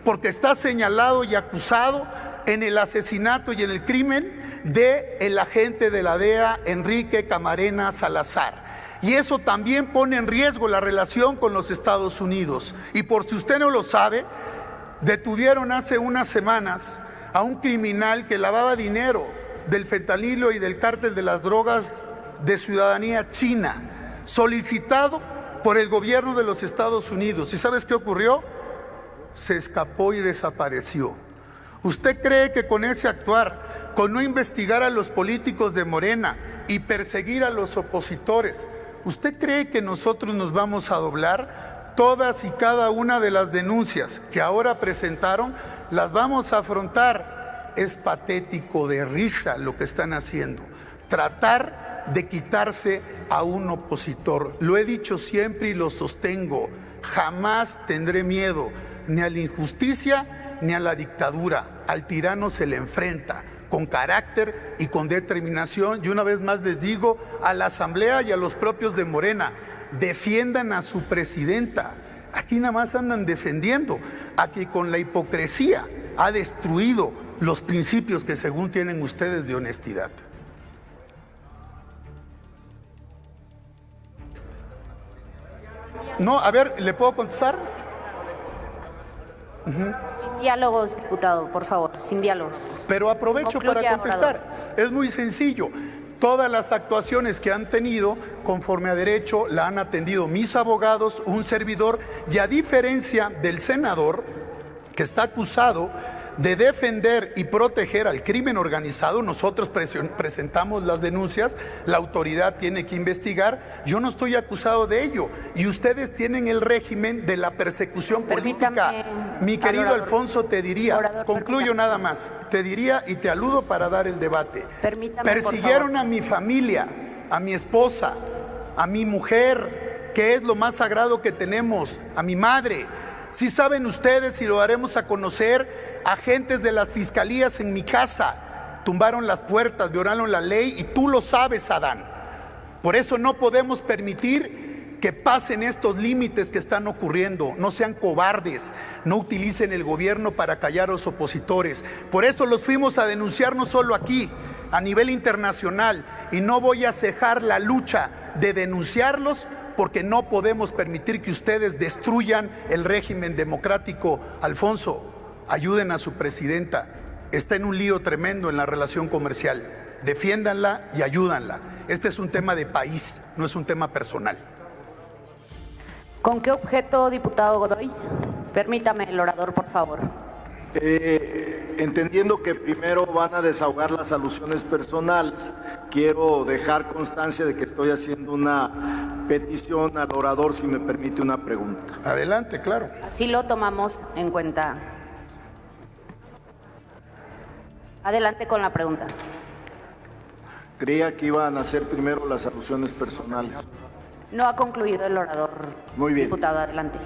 porque está señalado y acusado en el asesinato y en el crimen del agente de la DEA, Enrique Camarena Salazar. Y eso también pone en riesgo la relación con los Estados Unidos. Y por si usted no lo sabe, detuvieron hace unas semanas a un criminal que lavaba dinero del fentanilo y del cártel de las drogas de ciudadanía china, solicitado por el gobierno de los Estados Unidos. ¿Y sabes qué ocurrió? Se escapó y desapareció. ¿Usted cree que con ese actuar, con no investigar a los políticos de Morena y perseguir a los opositores, usted cree que nosotros nos vamos a doblar? Todas y cada una de las denuncias que ahora presentaron las vamos a afrontar. Es patético, de risa lo que están haciendo, tratar de quitarse a un opositor. Lo he dicho siempre y lo sostengo: jamás tendré miedo ni a la injusticia ni a la dictadura. Al tirano se le enfrenta con carácter y con determinación. Y una vez más les digo a la Asamblea y a los propios de Morena: defiendan a su presidenta. Aquí nada más andan defendiendo a quien con la hipocresía ha destruido los principios que según tienen ustedes de honestidad. No, a ver, ¿le puedo contestar? Sin diálogos, diputado, por favor, sin diálogos. Pero aprovecho para contestar. Es muy sencillo. Todas las actuaciones que han tenido, conforme a derecho, la han atendido mis abogados, un servidor, y a diferencia del senador, que está acusado de defender y proteger al crimen organizado, nosotros presentamos las denuncias, la autoridad tiene que investigar, yo no estoy acusado de ello, y ustedes tienen el régimen de la persecución política. Mi querido Alfonso, te diría, concluyo nada más, te diría y te aludo para dar el debate. Persiguieron a mi familia, a mi esposa, a mi mujer, que es lo más sagrado que tenemos, a mi madre. Si saben ustedes, y lo haremos a conocer, agentes de las fiscalías en mi casa tumbaron las puertas, violaron la ley, y tú lo sabes, Adán. Por eso no podemos permitir que pasen estos límites que están ocurriendo. No sean cobardes, no utilicen el gobierno para callar a los opositores. Por eso los fuimos a denunciar no solo aquí, a nivel internacional, y no voy a cejar la lucha de denunciarlos porque no podemos permitir que ustedes destruyan el régimen democrático. Alfonso, ayuden a su presidenta. Está en un lío tremendo en la relación comercial. Defiéndanla y ayúdanla. Este es un tema de país, no es un tema personal. ¿Con qué objeto, diputado Godoy? Permítame, el orador, por favor. Entendiendo que primero van a desahogar las alusiones personales, quiero dejar constancia de que estoy haciendo una petición al orador, si me permite una pregunta. Adelante, claro. Así lo tomamos en cuenta. Adelante con la pregunta. Creía que iban a hacer primero las alusiones personales. No ha concluido el orador. Muy bien. Diputado, adelante.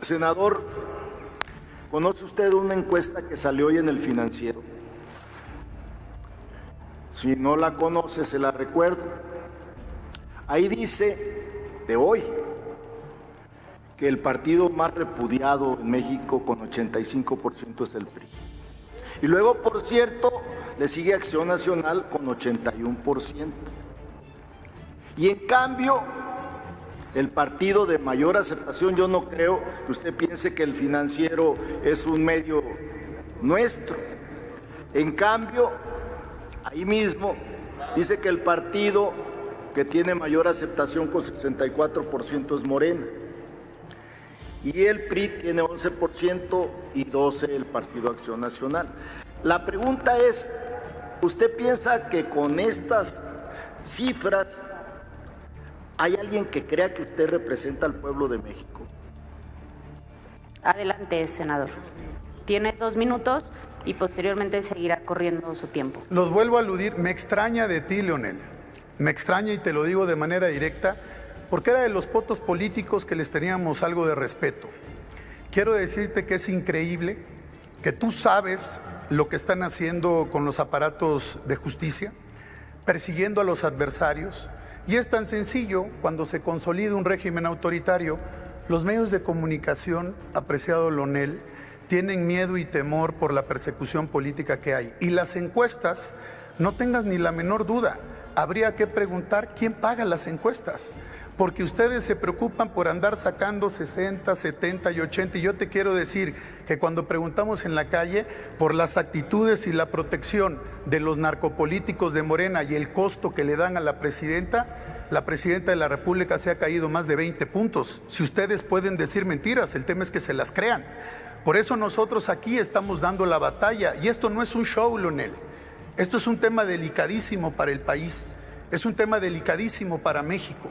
Senador, ¿conoce usted una encuesta que salió hoy en El Financiero? Si no la conoce, se la recuerdo. Ahí dice, de hoy, que el partido más repudiado en México con 85% es el PRI. Y luego, por cierto, le sigue Acción Nacional con 81%. Y en cambio, el partido de mayor aceptación, yo no creo que usted piense que El Financiero es un medio nuestro. En cambio, ahí mismo dice que el partido que tiene mayor aceptación con 64% es Morena. Y el PRI tiene 11% y 12% el Partido Acción Nacional. La pregunta es, ¿usted piensa que con estas cifras hay alguien que crea que usted representa al pueblo de México? Adelante, senador. Tiene 2 minutos y posteriormente seguirá corriendo su tiempo. Los vuelvo a aludir, me extraña de ti, Leonel. Me extraña, y te lo digo de manera directa, porque era de los potos políticos que les teníamos algo de respeto. Quiero decirte que es increíble que tú sabes lo que están haciendo con los aparatos de justicia, persiguiendo a los adversarios, y es tan sencillo. Cuando se consolida un régimen autoritario, los medios de comunicación, apreciado Leonel, tienen miedo y temor por la persecución política que hay. Y las encuestas, no tengas ni la menor duda, habría que preguntar quién paga las encuestas, porque ustedes se preocupan por andar sacando 60, 70 y 80, y yo te quiero decir que cuando preguntamos en la calle por las actitudes y la protección de los narcopolíticos de Morena y el costo que le dan a la presidenta de la República se ha caído más de 20 puntos. Si ustedes pueden decir mentiras, el tema es que se las crean. Por eso nosotros aquí estamos dando la batalla, y esto no es un show, Leonel. Esto es un tema delicadísimo para el país, es un tema delicadísimo para México.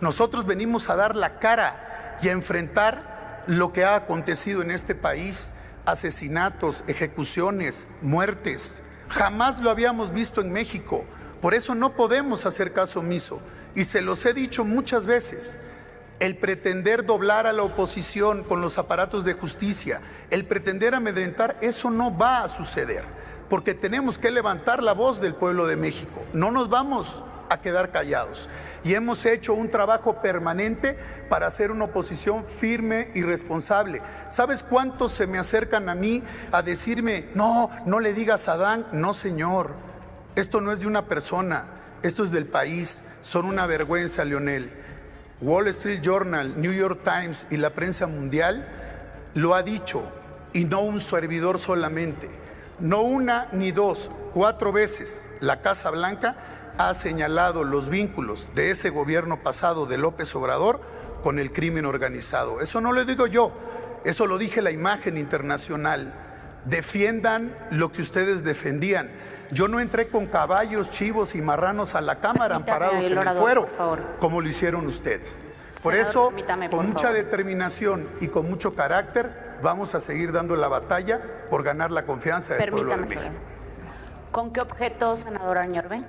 Nosotros venimos a dar la cara y a enfrentar lo que ha acontecido en este país: asesinatos, ejecuciones, muertes. Jamás lo habíamos visto en México. Por eso no podemos hacer caso omiso. Y se los he dicho muchas veces. El pretender doblar a la oposición con los aparatos de justicia, el pretender amedrentar, eso no va a suceder, porque tenemos que levantar la voz del pueblo de México. No nos vamos a quedar callados. Y hemos hecho un trabajo permanente para hacer una oposición firme y responsable. ¿Sabes cuántos se me acercan a mí a decirme, no le digas a Adán? No, señor, esto no es de una persona, esto es del país. Son una vergüenza, Leonel. Wall Street Journal, New York Times y la prensa mundial lo ha dicho, y no un servidor solamente. No una ni dos, 4 veces la Casa Blanca ha señalado los vínculos de ese gobierno pasado de López Obrador con el crimen organizado. Eso no lo digo yo, eso lo dije la imagen internacional. Defiendan lo que ustedes defendían. Yo no entré con caballos, chivos y marranos a la Cámara amparados en el fuero, como lo hicieron ustedes. Por eso, con mucha determinación y con mucho carácter, vamos a seguir dando la batalla por ganar la confianza del pueblo de México. ¿Con qué objeto, senador Añorbe?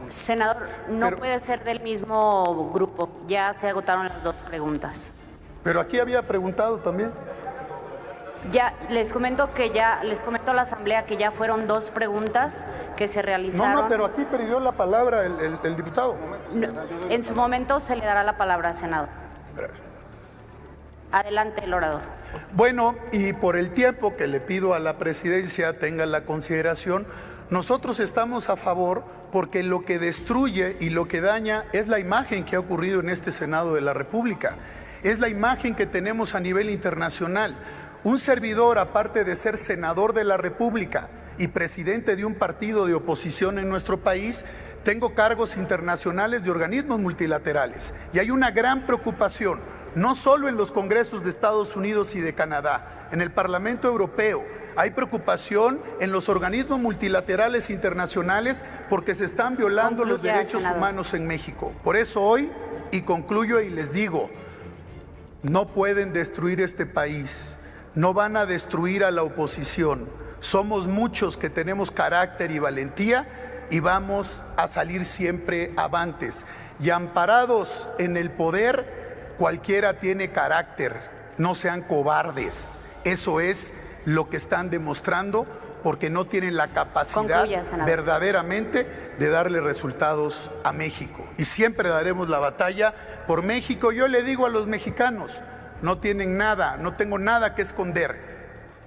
Senador, no puede ser del mismo grupo. Ya se agotaron las 2 preguntas. Pero aquí había preguntado también. Ya les comento a la Asamblea que ya fueron 2 preguntas que se realizaron. No, pero aquí pidió la palabra el diputado. En su momento se le dará la palabra al senador. Gracias. Adelante el orador. Bueno, y por el tiempo que le pido a la presidencia tenga la consideración, nosotros estamos a favor porque lo que destruye y lo que daña es la imagen que ha ocurrido en este Senado de la República. Es la imagen que tenemos a nivel internacional. Un servidor, aparte de ser senador de la República y presidente de un partido de oposición en nuestro país, tengo cargos internacionales de organismos multilaterales. Y hay una gran preocupación, no solo en los congresos de Estados Unidos y de Canadá, en el Parlamento Europeo. Hay preocupación en los organismos multilaterales internacionales porque se están violando los derechos humanos en México. Por eso hoy, y concluyo y les digo, no pueden destruir este país, no van a destruir a la oposición. Somos muchos que tenemos carácter y valentía y vamos a salir siempre avantes. Y amparados en el poder, cualquiera tiene carácter, no sean cobardes. Eso es lo que están demostrando porque no tienen la capacidad verdaderamente de darle resultados a México. Y siempre daremos la batalla por México. Yo le digo a los mexicanos, no tienen nada, no tengo nada que esconder.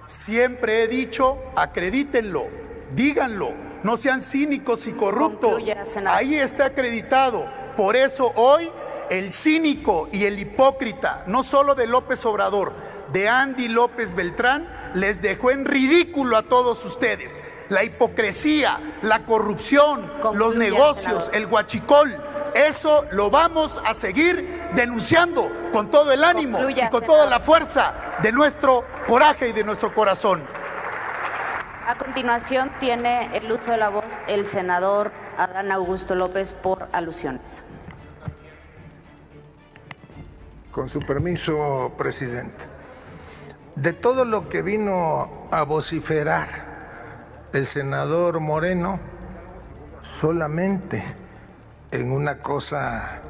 Siempre he dicho, acredítenlo, díganlo, no sean cínicos y corruptos. Ahí está acreditado. Por eso hoy el cínico y el hipócrita, no solo de López Obrador, de Andy López Beltrán, les dejó en ridículo a todos ustedes. La hipocresía, la corrupción, los negocios, el huachicol, eso lo vamos a seguir denunciando con todo el ánimo y con toda la fuerza de nuestro coraje y de nuestro corazón. A continuación tiene el uso de la voz el senador Adán Augusto López por alusiones. Con su permiso, presidente. De todo lo que vino a vociferar el senador Moreno, solamente en una cosa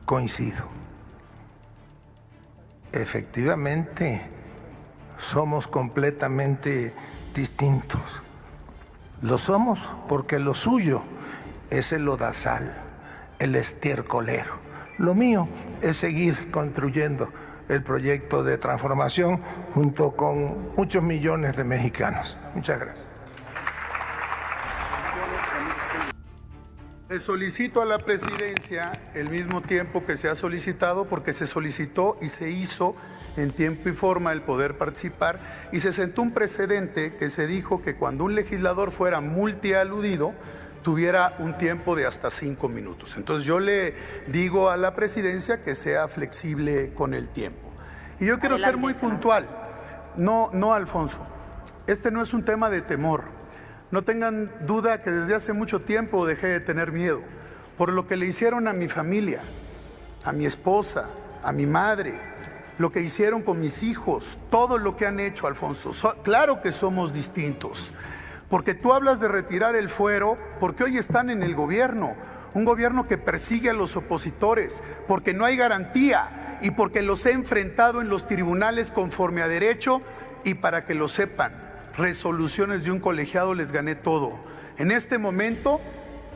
coincido. Efectivamente, somos completamente distintos. Lo somos porque lo suyo es el lodazal, el estiércolero. Lo mío es seguir construyendo el proyecto de transformación junto con muchos millones de mexicanos. Muchas gracias. Le solicito a la presidencia el mismo tiempo que se ha solicitado, porque se solicitó y se hizo en tiempo y forma el poder participar, y se sentó un precedente que se dijo que cuando un legislador fuera multialudido, tuviera un tiempo de hasta 5 minutos. Entonces yo le digo a la presidencia que sea flexible con el tiempo. Y yo quiero ser muy puntual. No, Alfonso, este no es un tema de temor. No tengan duda que desde hace mucho tiempo dejé de tener miedo por lo que le hicieron a mi familia, a mi esposa, a mi madre, lo que hicieron con mis hijos, todo lo que han hecho, Alfonso. Claro que somos distintos, porque tú hablas de retirar el fuero, porque hoy están en el gobierno, un gobierno que persigue a los opositores, porque no hay garantía y porque los he enfrentado en los tribunales conforme a derecho. Y para que lo sepan, resoluciones de un colegiado les gané todo. En este momento,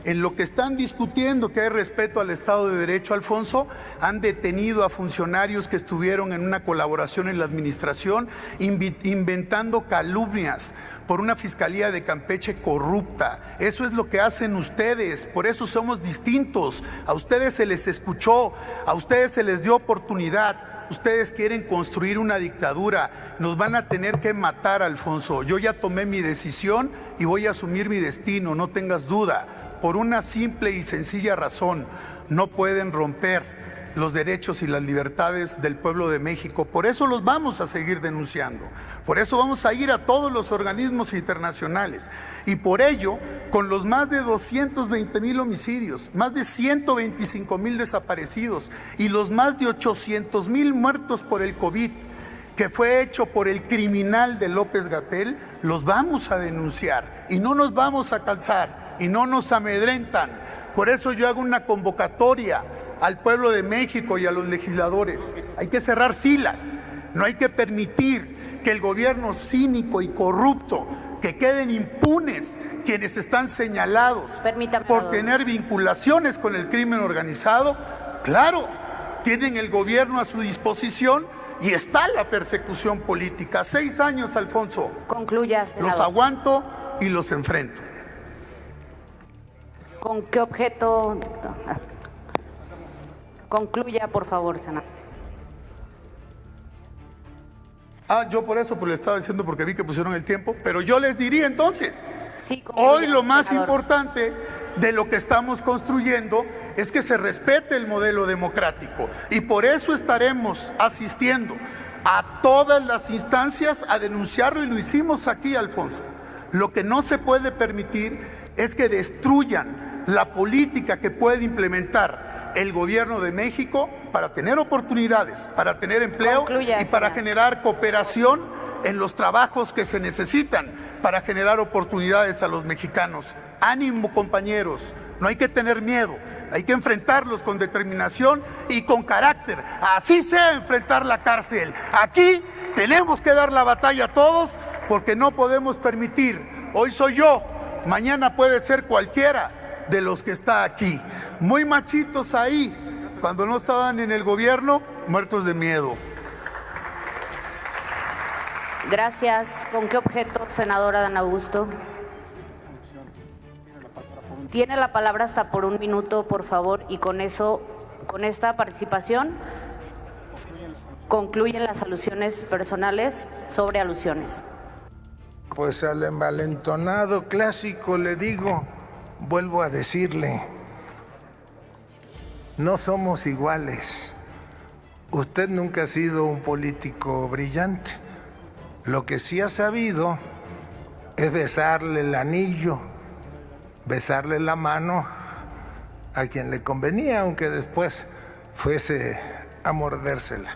en lo que están discutiendo, que hay respeto al Estado de Derecho, Alfonso, han detenido a funcionarios que estuvieron en una colaboración en la administración, inventando calumnias por una fiscalía de Campeche corrupta. Eso es lo que hacen ustedes, por eso somos distintos. A ustedes se les escuchó, a ustedes se les dio oportunidad. Ustedes quieren construir una dictadura, nos van a tener que matar, Alfonso. Yo ya tomé mi decisión y voy a asumir mi destino, no tengas duda. Por una simple y sencilla razón, no pueden romper los derechos y las libertades del pueblo de México. Por eso los vamos a seguir denunciando. Por eso vamos a ir a todos los organismos internacionales. Y por ello, con los más de 220,000 homicidios, más de 125,000 desaparecidos y los más de 800,000 muertos por el COVID, que fue hecho por el criminal de López-Gatell, los vamos a denunciar y no nos vamos a cansar y no nos amedrentan. Por eso yo hago una convocatoria al pueblo de México y a los legisladores. Hay que cerrar filas, no hay que permitir que el gobierno cínico y corrupto, que queden impunes quienes están señalados por tener vinculaciones con el crimen organizado. Claro, tienen el gobierno a su disposición y está la persecución política. 6 años, Alfonso. Concluya, senador. Los aguanto y los enfrento. ¿Con qué objeto? Concluya, por favor, senador. Yo por eso le estaba diciendo, porque vi que pusieron el tiempo, pero yo les diría entonces, Sí, concluya, hoy lo más senador. importante de lo que estamos construyendo es que se respete el modelo democrático, y por eso estaremos asistiendo a todas las instancias a denunciarlo, y lo hicimos aquí, Alfonso. Lo que no se puede permitir es que destruyan la política que puede implementar el gobierno de México para tener oportunidades, para tener empleo. Concluya, y para senador. generar cooperación en los trabajos que se necesitan para generar oportunidades a los mexicanos. Ánimo, compañeros, no hay que tener miedo, hay que enfrentarlos con determinación y con carácter, así sea enfrentar la cárcel. Aquí tenemos que dar la batalla a todos, porque no podemos permitir, hoy soy yo, mañana puede ser cualquiera de los que está aquí. Muy machitos ahí, cuando no estaban en el gobierno, muertos de miedo. Gracias. ¿Con qué objeto, senador Adán Augusto? Tiene la palabra hasta por 1 minuto, por favor, y con eso, con esta participación, concluyen las alusiones personales sobre alusiones. Pues al envalentonado clásico le digo, vuelvo a decirle, no somos iguales. Usted nunca ha sido un político brillante. Lo que sí ha sabido es besarle el anillo, besarle la mano a quien le convenía, aunque después fuese a mordérsela.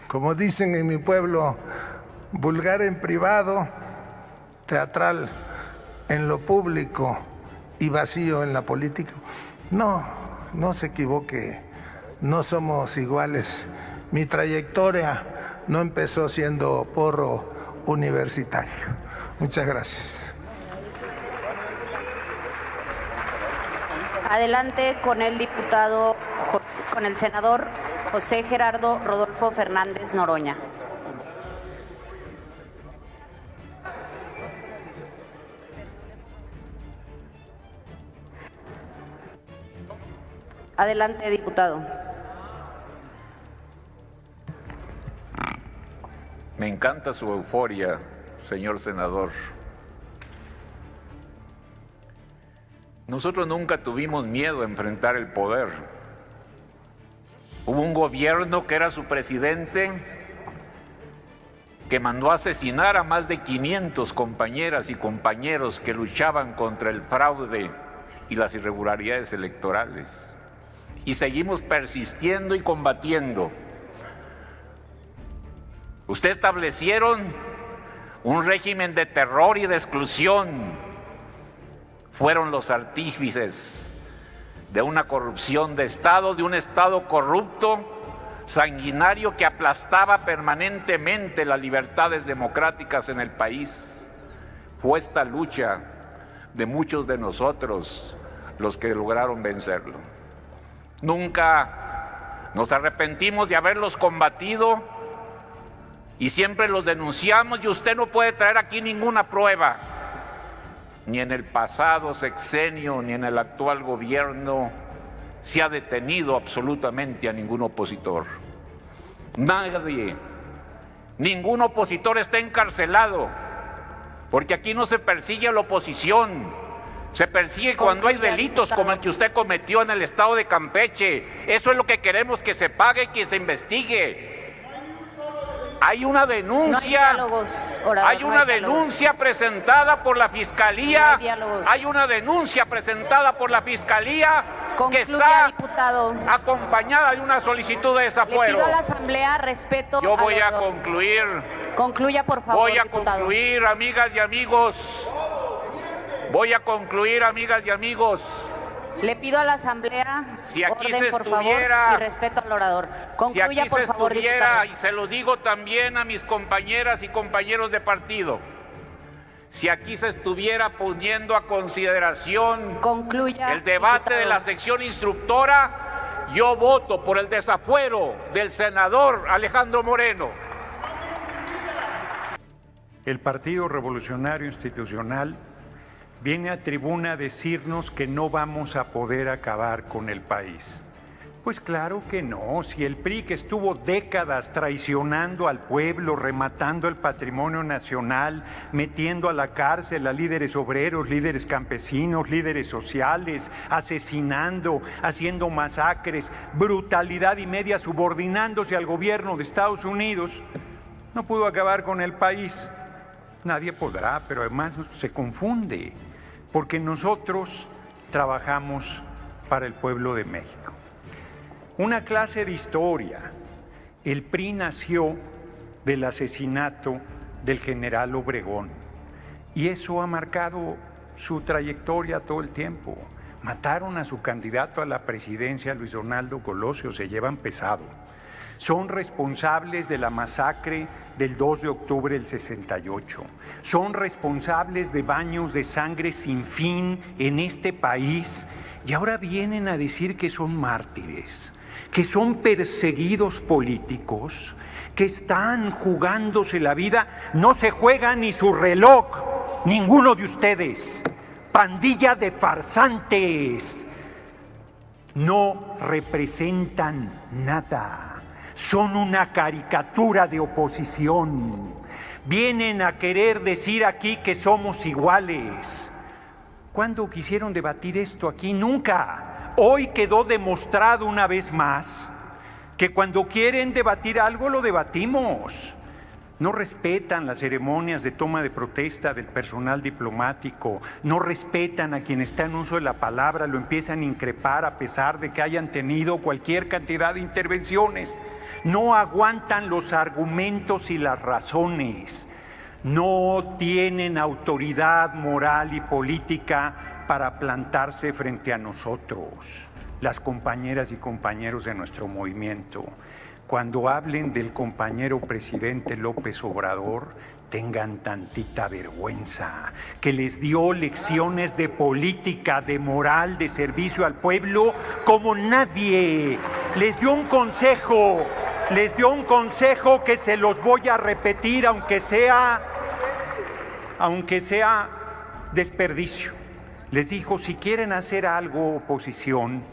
Como dicen en mi pueblo, vulgar en privado, teatral en lo público y vacío en la política. No se equivoque, no somos iguales. Mi trayectoria no empezó siendo porro universitario. Muchas gracias. Adelante con el diputado, con el senador José Gerardo Rodolfo Fernández Noroña. Adelante, diputado. Me encanta su euforia, señor senador. Nosotros nunca tuvimos miedo a enfrentar el poder. Hubo un gobierno que era su presidente que mandó a asesinar a más de 500 compañeras y compañeros que luchaban contra el fraude y las irregularidades electorales. Y seguimos persistiendo y combatiendo. Ustedes establecieron un régimen de terror y de exclusión. Fueron los artífices de una corrupción de Estado, de un Estado corrupto, sanguinario, que aplastaba permanentemente las libertades democráticas en el país. Fue esta lucha de muchos de nosotros los que lograron vencerlo. Nunca nos arrepentimos de haberlos combatido y siempre los denunciamos, y usted no puede traer aquí ninguna prueba, ni en el pasado sexenio ni en el actual gobierno se ha detenido absolutamente a ningún opositor. Nadie, ningún opositor está encarcelado, porque aquí no se persigue a la oposición, se persigue cuando hay delitos como el que usted cometió en el estado de Campeche. Eso es lo que queremos, que se pague y que se investigue. Hay una denuncia, hay una denuncia presentada por la Fiscalía, hay una denuncia presentada por la Fiscalía que está acompañada de una solicitud de desafuero. Le pido a la Asamblea respeto. Yo voy a concluir. Concluya, por favor, Voy a diputado. concluir, amigas y amigos. Voy a concluir, amigas y amigos. Le pido a la Asamblea Si aquí orden, se por estuviera, favor, y respeto al orador. Concluya, si aquí por se favor, estuviera, diputado. y se lo digo también a mis compañeras y compañeros de partido, si aquí se estuviera poniendo a consideración Concluya, el debate diputado. de la sección instructora, yo voto por el desafuero del senador Alejandro Moreno. El Partido Revolucionario Institucional viene a tribuna a decirnos que no vamos a poder acabar con el país. Pues claro que no, si el PRI, que estuvo décadas traicionando al pueblo, rematando el patrimonio nacional, metiendo a la cárcel a líderes obreros, líderes campesinos, líderes sociales, asesinando, haciendo masacres, brutalidad y media, subordinándose al gobierno de Estados Unidos, no pudo acabar con el país. Nadie podrá, pero además se confunde, porque nosotros trabajamos para el pueblo de México. Una clase de historia. El PRI nació del asesinato del general Obregón y eso ha marcado su trayectoria todo el tiempo. Mataron a su candidato a la presidencia, Luis Donaldo Colosio, se llevan pesado. Son responsables de la masacre del 2 de octubre del 68. Son responsables de baños de sangre sin fin en este país y ahora vienen a decir que son mártires, que son perseguidos políticos, que están jugándose la vida. No se juega ni su reloj, ninguno de ustedes. Pandilla de farsantes. No representan nada. Son una caricatura de oposición. Vienen a querer decir aquí que somos iguales. ¿Cuándo quisieron debatir esto aquí? Nunca. Hoy quedó demostrado una vez más que cuando quieren debatir algo lo debatimos. No respetan las ceremonias de toma de protesta del personal diplomático, no respetan a quien está en uso de la palabra, lo empiezan a increpar a pesar de que hayan tenido cualquier cantidad de intervenciones. No aguantan los argumentos y las razones. No tienen autoridad moral y política para plantarse frente a nosotros, las compañeras y compañeros de nuestro movimiento. Cuando hablen del compañero presidente López Obrador, tengan tantita vergüenza, que les dio lecciones de política, de moral, de servicio al pueblo como nadie. Les dio un consejo que se los voy a repetir, aunque sea desperdicio. Les dijo, si quieren hacer algo, oposición,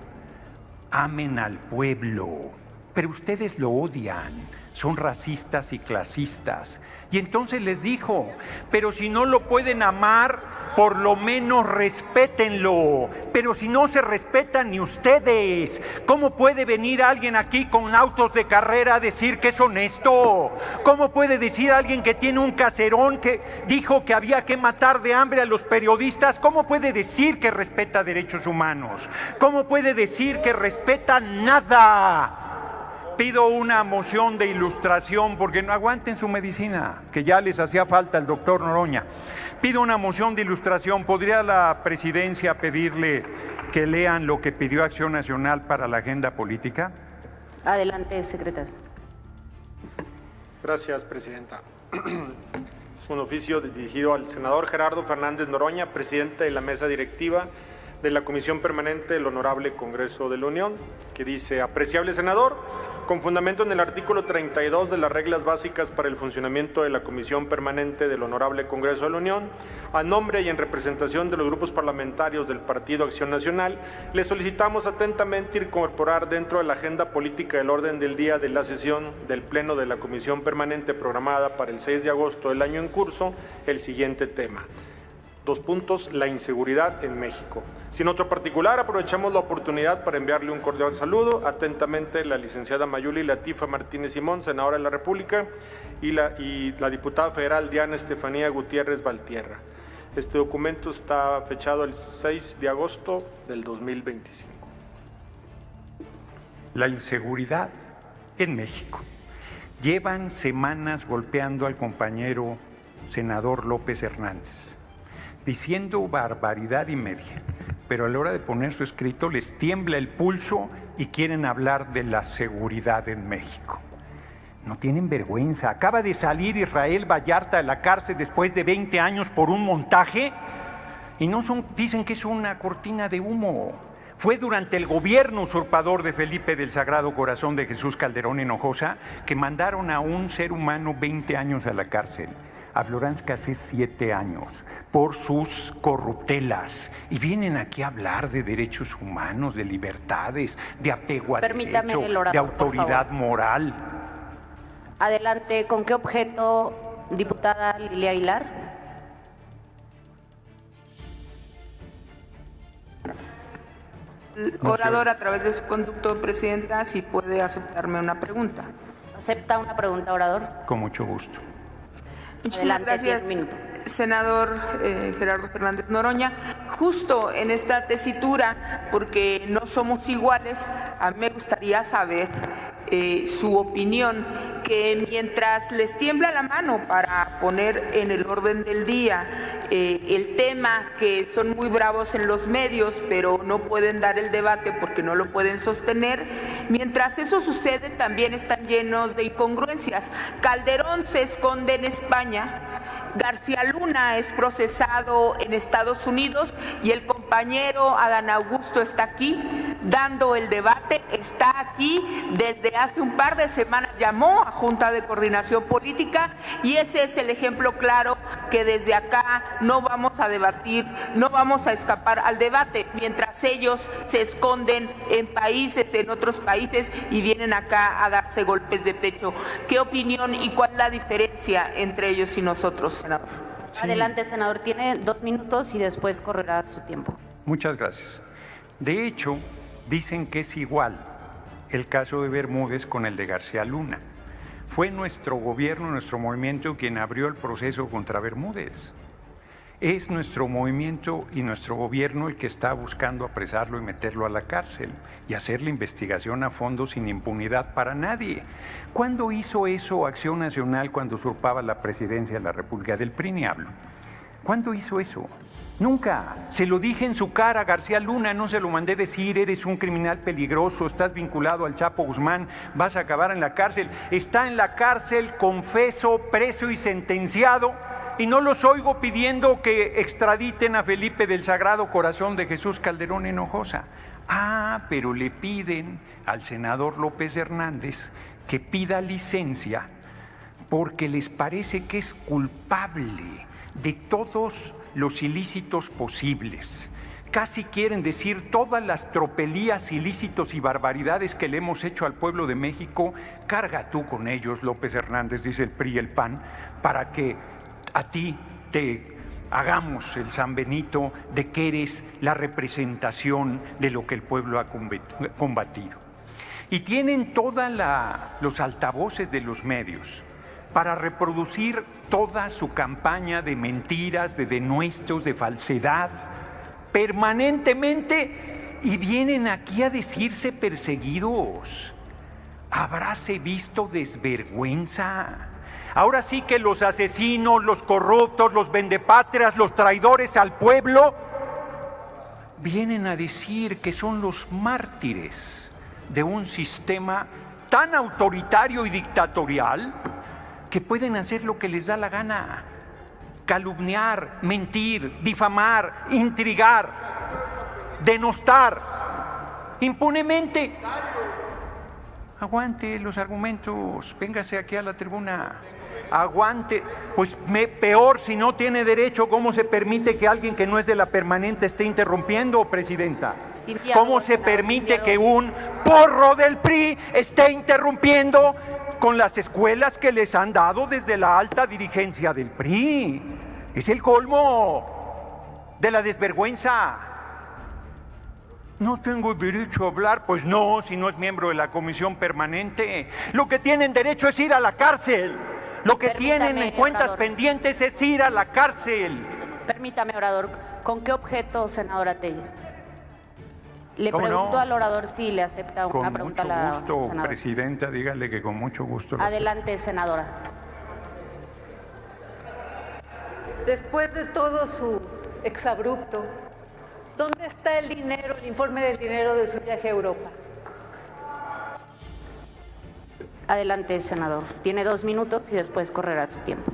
amen al pueblo. Pero ustedes lo odian, son racistas y clasistas. Y entonces les dijo, pero si no lo pueden amar, por lo menos respétenlo. Pero si no se respetan ni ustedes, ¿cómo puede venir alguien aquí con autos de carrera a decir que es honesto? ¿Cómo puede decir alguien que tiene un caserón que dijo que había que matar de hambre a los periodistas? ¿Cómo puede decir que respeta derechos humanos? ¿Cómo puede decir que respeta nada? Pido una moción de ilustración porque no aguanten su medicina, que ya les hacía falta el doctor Noroña. Pido una moción de ilustración. ¿Podría la presidencia pedirle que lean lo que pidió Acción Nacional para la agenda política? Adelante, secretario. Gracias, presidenta. Es un oficio dirigido al senador Gerardo Fernández Noroña, presidente de la mesa directiva de la Comisión Permanente del Honorable Congreso de la Unión, que dice: apreciable senador, con fundamento en el artículo 32 de las reglas básicas para el funcionamiento de la Comisión Permanente del Honorable Congreso de la Unión, a nombre y en representación de los grupos parlamentarios del Partido Acción Nacional, le solicitamos atentamente incorporar dentro de la agenda política del orden del día de la sesión del Pleno de la Comisión Permanente programada para el 6 de agosto del año en curso el siguiente tema. 2 puntos, la inseguridad en México. Sin otro particular, aprovechamos la oportunidad para enviarle un cordial saludo. Atentamente, la licenciada Mayuli Latifa Martínez Simón, senadora de la República, y la diputada federal Diana Estefanía Gutiérrez Valtierra. Este documento está fechado el 6 de agosto del 2025. La inseguridad en México. Llevan semanas golpeando al compañero senador López Hernández, diciendo barbaridad y media, pero a la hora de poner su escrito les tiembla el pulso y quieren hablar de la seguridad en México. No tienen vergüenza. Acaba de salir Israel Vallarta de la cárcel después de 20 años por un montaje y dicen que es una cortina de humo. Fue durante el gobierno usurpador de Felipe del Sagrado Corazón de Jesús Calderón Hinojosa que mandaron a un ser humano 20 años a la cárcel. A Florence Cassés 7 años por sus corruptelas. Y vienen aquí a hablar de derechos humanos, de libertades, de apego a derecho, de autoridad moral. Adelante, ¿con qué objeto, diputada Lilia Aguilar? Orador, a través de su conducto, presidenta, si puede aceptarme una pregunta. ¿Acepta una pregunta, orador? Con mucho gusto. Muchísimas gracias, senador Gerardo Fernández Noroña. Justo en esta tesitura, porque no somos iguales, a mí me gustaría saber su opinión, que mientras les tiembla la mano para poner en el orden del día el tema, que son muy bravos en los medios, pero no pueden dar el debate porque no lo pueden sostener, mientras eso sucede también están llenos de incongruencias. Calderón se esconde en España, García Luna es procesado en Estados Unidos y el compañero Adán Augusto está aquí dando el debate, está aquí desde hace un par de semanas, llamó a Junta de Coordinación Política y ese es el ejemplo claro que desde acá no vamos a debatir, no vamos a escapar al debate, mientras ellos se esconden en países, en otros países y vienen acá a darse golpes de pecho. ¿Qué opinión y cuál es la diferencia entre ellos y nosotros, senador? Sí. Adelante, senador, tiene 2 minutos y después correrá su tiempo. Muchas gracias. De hecho, dicen que es igual el caso de Bermúdez con el de García Luna. Fue nuestro gobierno, nuestro movimiento quien abrió el proceso contra Bermúdez. Es nuestro movimiento y nuestro gobierno el que está buscando apresarlo y meterlo a la cárcel y hacer la investigación a fondo sin impunidad para nadie. ¿Cuándo hizo eso Acción Nacional cuando usurpaba la presidencia de la República? Del PRI ni hablo. ¿Cuándo hizo eso? Nunca. Se lo dije en su cara a García Luna, no se lo mandé decir, eres un criminal peligroso, estás vinculado al Chapo Guzmán, vas a acabar en la cárcel. Está en la cárcel, confeso, preso y sentenciado, y no los oigo pidiendo que extraditen a Felipe del Sagrado Corazón de Jesús Calderón Hinojosa. Ah, pero le piden al senador López Hernández que pida licencia porque les parece que es culpable de todos los ilícitos posibles. Casi quieren decir todas las tropelías, ilícitos y barbaridades que le hemos hecho al pueblo de México. Carga tú con ellos, López Hernández, dice el PRI y el PAN, para que a ti te hagamos el San Benito de que eres la representación de lo que el pueblo ha combatido. Y tienen todos los altavoces de los medios para reproducir toda su campaña de mentiras, de denuestos, de falsedad, permanentemente, y vienen aquí a decirse perseguidos. Habráse visto desvergüenza. Ahora sí que los asesinos, los corruptos, los vendepatrias, los traidores al pueblo, vienen a decir que son los mártires de un sistema tan autoritario y dictatorial que pueden hacer lo que les da la gana: calumniar, mentir, difamar, intrigar, denostar impunemente. Aguante los argumentos, véngase aquí a la tribuna, aguante. Pues peor si no tiene derecho. ¿Cómo se permite que alguien que no es de la permanente esté interrumpiendo, presidenta? ¿Cómo se permite que un porro del PRI esté interrumpiendo con las escuelas que les han dado desde la alta dirigencia del PRI? Es el colmo de la desvergüenza. No tengo derecho a hablar. Pues no, si no es miembro de la comisión permanente. Lo que tienen derecho es ir a la cárcel. Lo que tienen en cuentas pendientes es ir a la cárcel. Permítame, orador. ¿Con qué objeto, senadora Telles? Le pregunto al orador si le acepta una pregunta a la senadora. Con mucho gusto, presidenta, dígale que con mucho gusto. Adelante, senadora. Después de todo su exabrupto, ¿dónde está el dinero, el informe del dinero de su viaje a Europa? Adelante, senador. Tiene 2 minutos y después correrá su tiempo.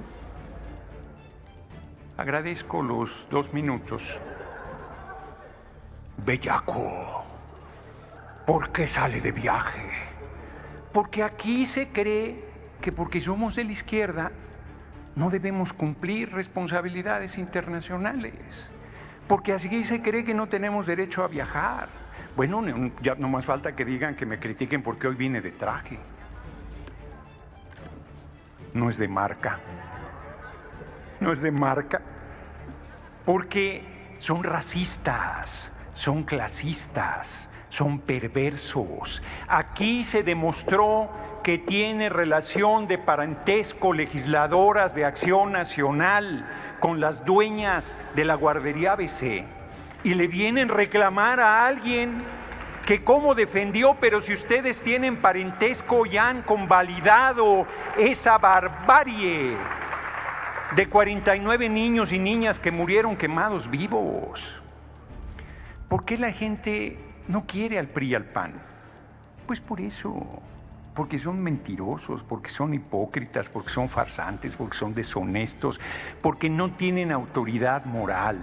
Agradezco los 2 minutos. Bellaco. ¿Por qué sale de viaje? Porque aquí se cree que porque somos de la izquierda no debemos cumplir responsabilidades internacionales. Porque así se cree que no tenemos derecho a viajar. Bueno, ya no más falta que digan que me critiquen porque hoy vine de traje. No es de marca. No es de marca. Porque son racistas, son clasistas, son perversos. Aquí se demostró que tiene relación de parentesco legisladoras de Acción Nacional con las dueñas de la guardería ABC y le vienen a reclamar a alguien que cómo defendió, pero si ustedes tienen parentesco y han convalidado esa barbarie de 49 niños y niñas que murieron quemados vivos. ¿Por qué la gente no quiere al PRI y al PAN? Pues por eso, porque son mentirosos, porque son hipócritas, porque son farsantes, porque son deshonestos, porque no tienen autoridad moral.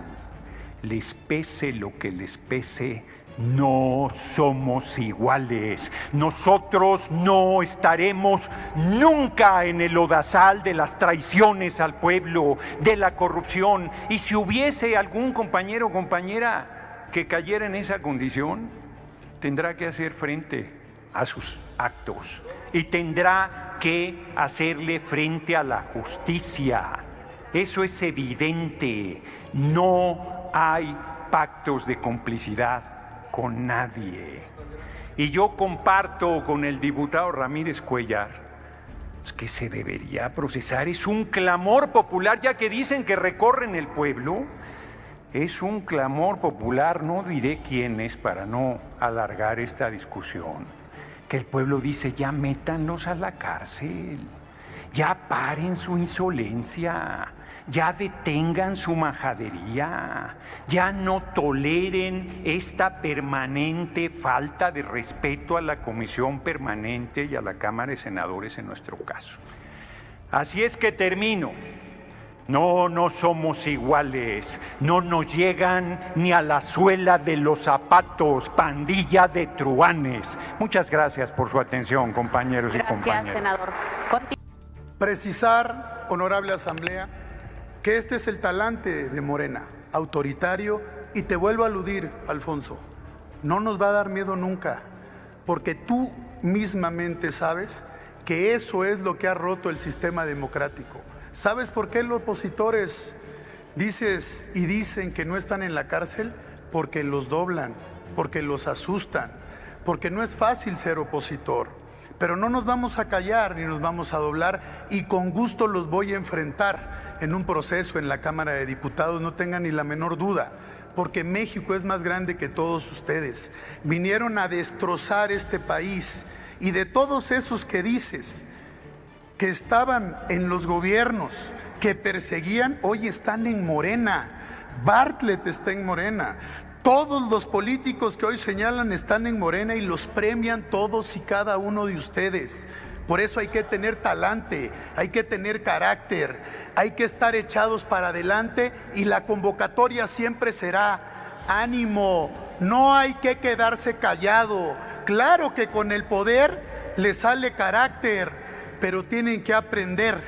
Les pese lo que les pese, no somos iguales. Nosotros no estaremos nunca en el lodazal de las traiciones al pueblo, de la corrupción. Y si hubiese algún compañero o compañera que cayera en esa condición, tendrá que hacer frente a sus actos y tendrá que hacerle frente a la justicia. Eso es evidente. No hay pactos de complicidad con nadie. Y yo comparto con el diputado Ramírez Cuellar que se debería procesar. Es un clamor popular, ya que dicen que recorren el pueblo. Es un clamor popular, no diré quién es para no alargar esta discusión, que el pueblo dice: ya métanlos a la cárcel, ya paren su insolencia, ya detengan su majadería, ya no toleren esta permanente falta de respeto a la Comisión Permanente y a la Cámara de Senadores en nuestro caso. Así es que termino. No somos iguales, no nos llegan ni a la suela de los zapatos, pandilla de truanes. Muchas gracias por su atención, compañeros y compañeras. Gracias, senador. Precisar, honorable Asamblea, que este es el talante de Morena, autoritario, y te vuelvo a aludir, Alfonso, no nos va a dar miedo nunca, porque tú mismamente sabes que eso es lo que ha roto el sistema democrático. ¿Sabes por qué los opositores dicen que no están en la cárcel? Porque los doblan, porque los asustan, porque no es fácil ser opositor. Pero no nos vamos a callar ni nos vamos a doblar, y con gusto los voy a enfrentar en un proceso en la Cámara de Diputados, no tengan ni la menor duda, porque México es más grande que todos ustedes. Vinieron a destrozar este país, y de todos esos que dices que estaban en los gobiernos, que perseguían, hoy están en Morena. Bartlett está en Morena. Todos los políticos que hoy señalan están en Morena y los premian todos y cada uno de ustedes. Por eso hay que tener talante, hay que tener carácter, hay que estar echados para adelante, y la convocatoria siempre será: ánimo, no hay que quedarse callado. Claro que con el poder le sale carácter, pero tienen que aprender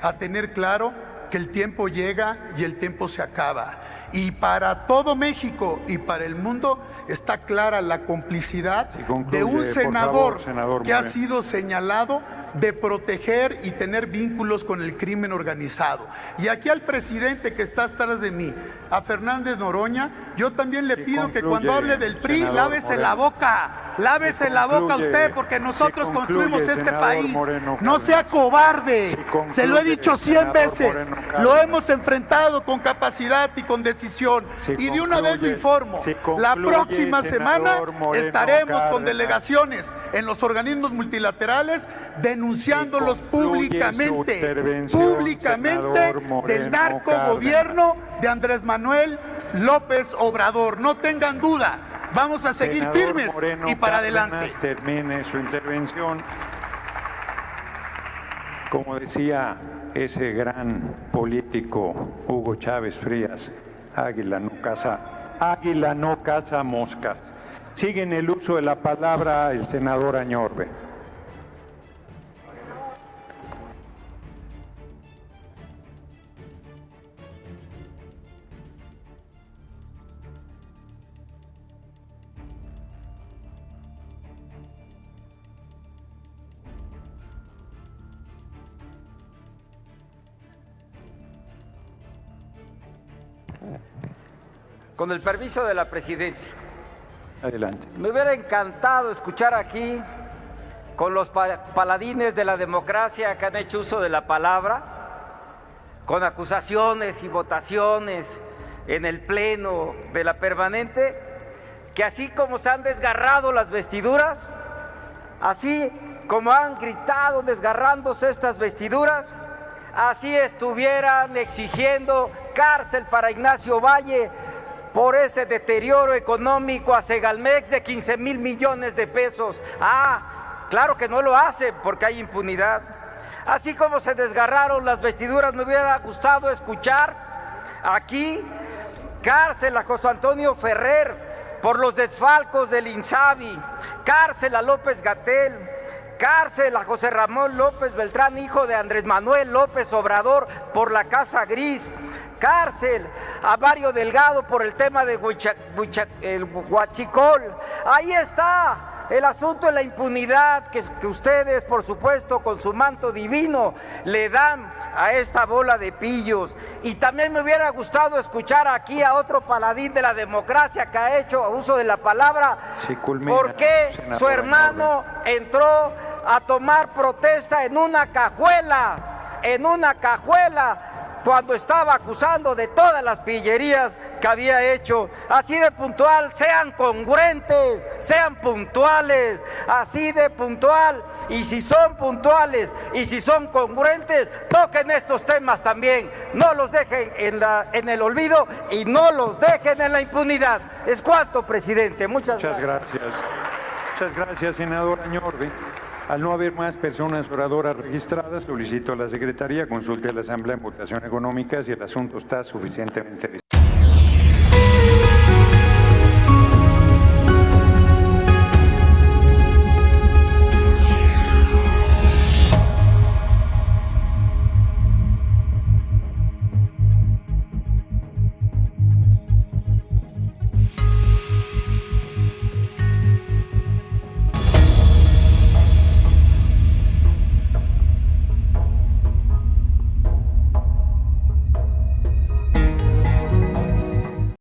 a tener claro que el tiempo llega y el tiempo se acaba. Y para todo México y para el mundo está clara la complicidad de un senador que ha sido señalado de proteger y tener vínculos con el crimen organizado. Y aquí al presidente que está atrás de mí, a Fernández Noroña, yo también le pido que cuando hable del PRI, lávese la boca. Lávese la boca usted, porque nosotros construimos este país. No sea cobarde. Se lo he dicho 100 veces. Lo hemos enfrentado con capacidad y con decisión. Y de una vez lo informo: la próxima semana estaremos con delegaciones en los organismos multilaterales denunciándolos públicamente del narcogobierno de Andrés Manuel López Obrador. No tengan duda. Vamos a seguir firmes y para adelante. Termine su intervención. Como decía ese gran político Hugo Chávez Frías, águila no caza moscas. Sigue en el uso de la palabra el senador Añorbe. Con el permiso de la presidencia. Adelante. Me hubiera encantado escuchar aquí con los paladines de la democracia que han hecho uso de la palabra, con acusaciones y votaciones en el pleno de la permanente, que así como se han desgarrado las vestiduras, así como han gritado desgarrándose estas vestiduras, así estuvieran exigiendo cárcel para Ignacio Valle por ese deterioro económico a Segalmex de 15,000 millones de pesos. Claro que no lo hacen porque hay impunidad. Así como se desgarraron las vestiduras, me hubiera gustado escuchar aquí cárcel a José Antonio Ferrer por los desfalcos del INSABI, cárcel a López-Gatell, cárcel a José Ramón López Beltrán, hijo de Andrés Manuel López Obrador, por la Casa Gris, cárcel a Mario Delgado por el tema de el Huachicol. Ahí está el asunto de la impunidad que ustedes, por supuesto, con su manto divino, le dan a esta bola de pillos. Y también me hubiera gustado escuchar aquí a otro paladín de la democracia que ha hecho uso de la palabra, porque su hermano entró a tomar protesta en una cajuela, cuando estaba acusando de todas las pillerías que había hecho. Así de puntual, sean congruentes, sean puntuales, así de puntual. Y si son puntuales y si son congruentes, toquen estos temas también. No los dejen en el olvido y no los dejen en la impunidad. Es cuanto, presidente. Muchas gracias. Muchas gracias, senador Añorbe. Al no haber más personas oradoras registradas, solicito a la Secretaría consulte a la Asamblea en votación económica si el asunto está suficientemente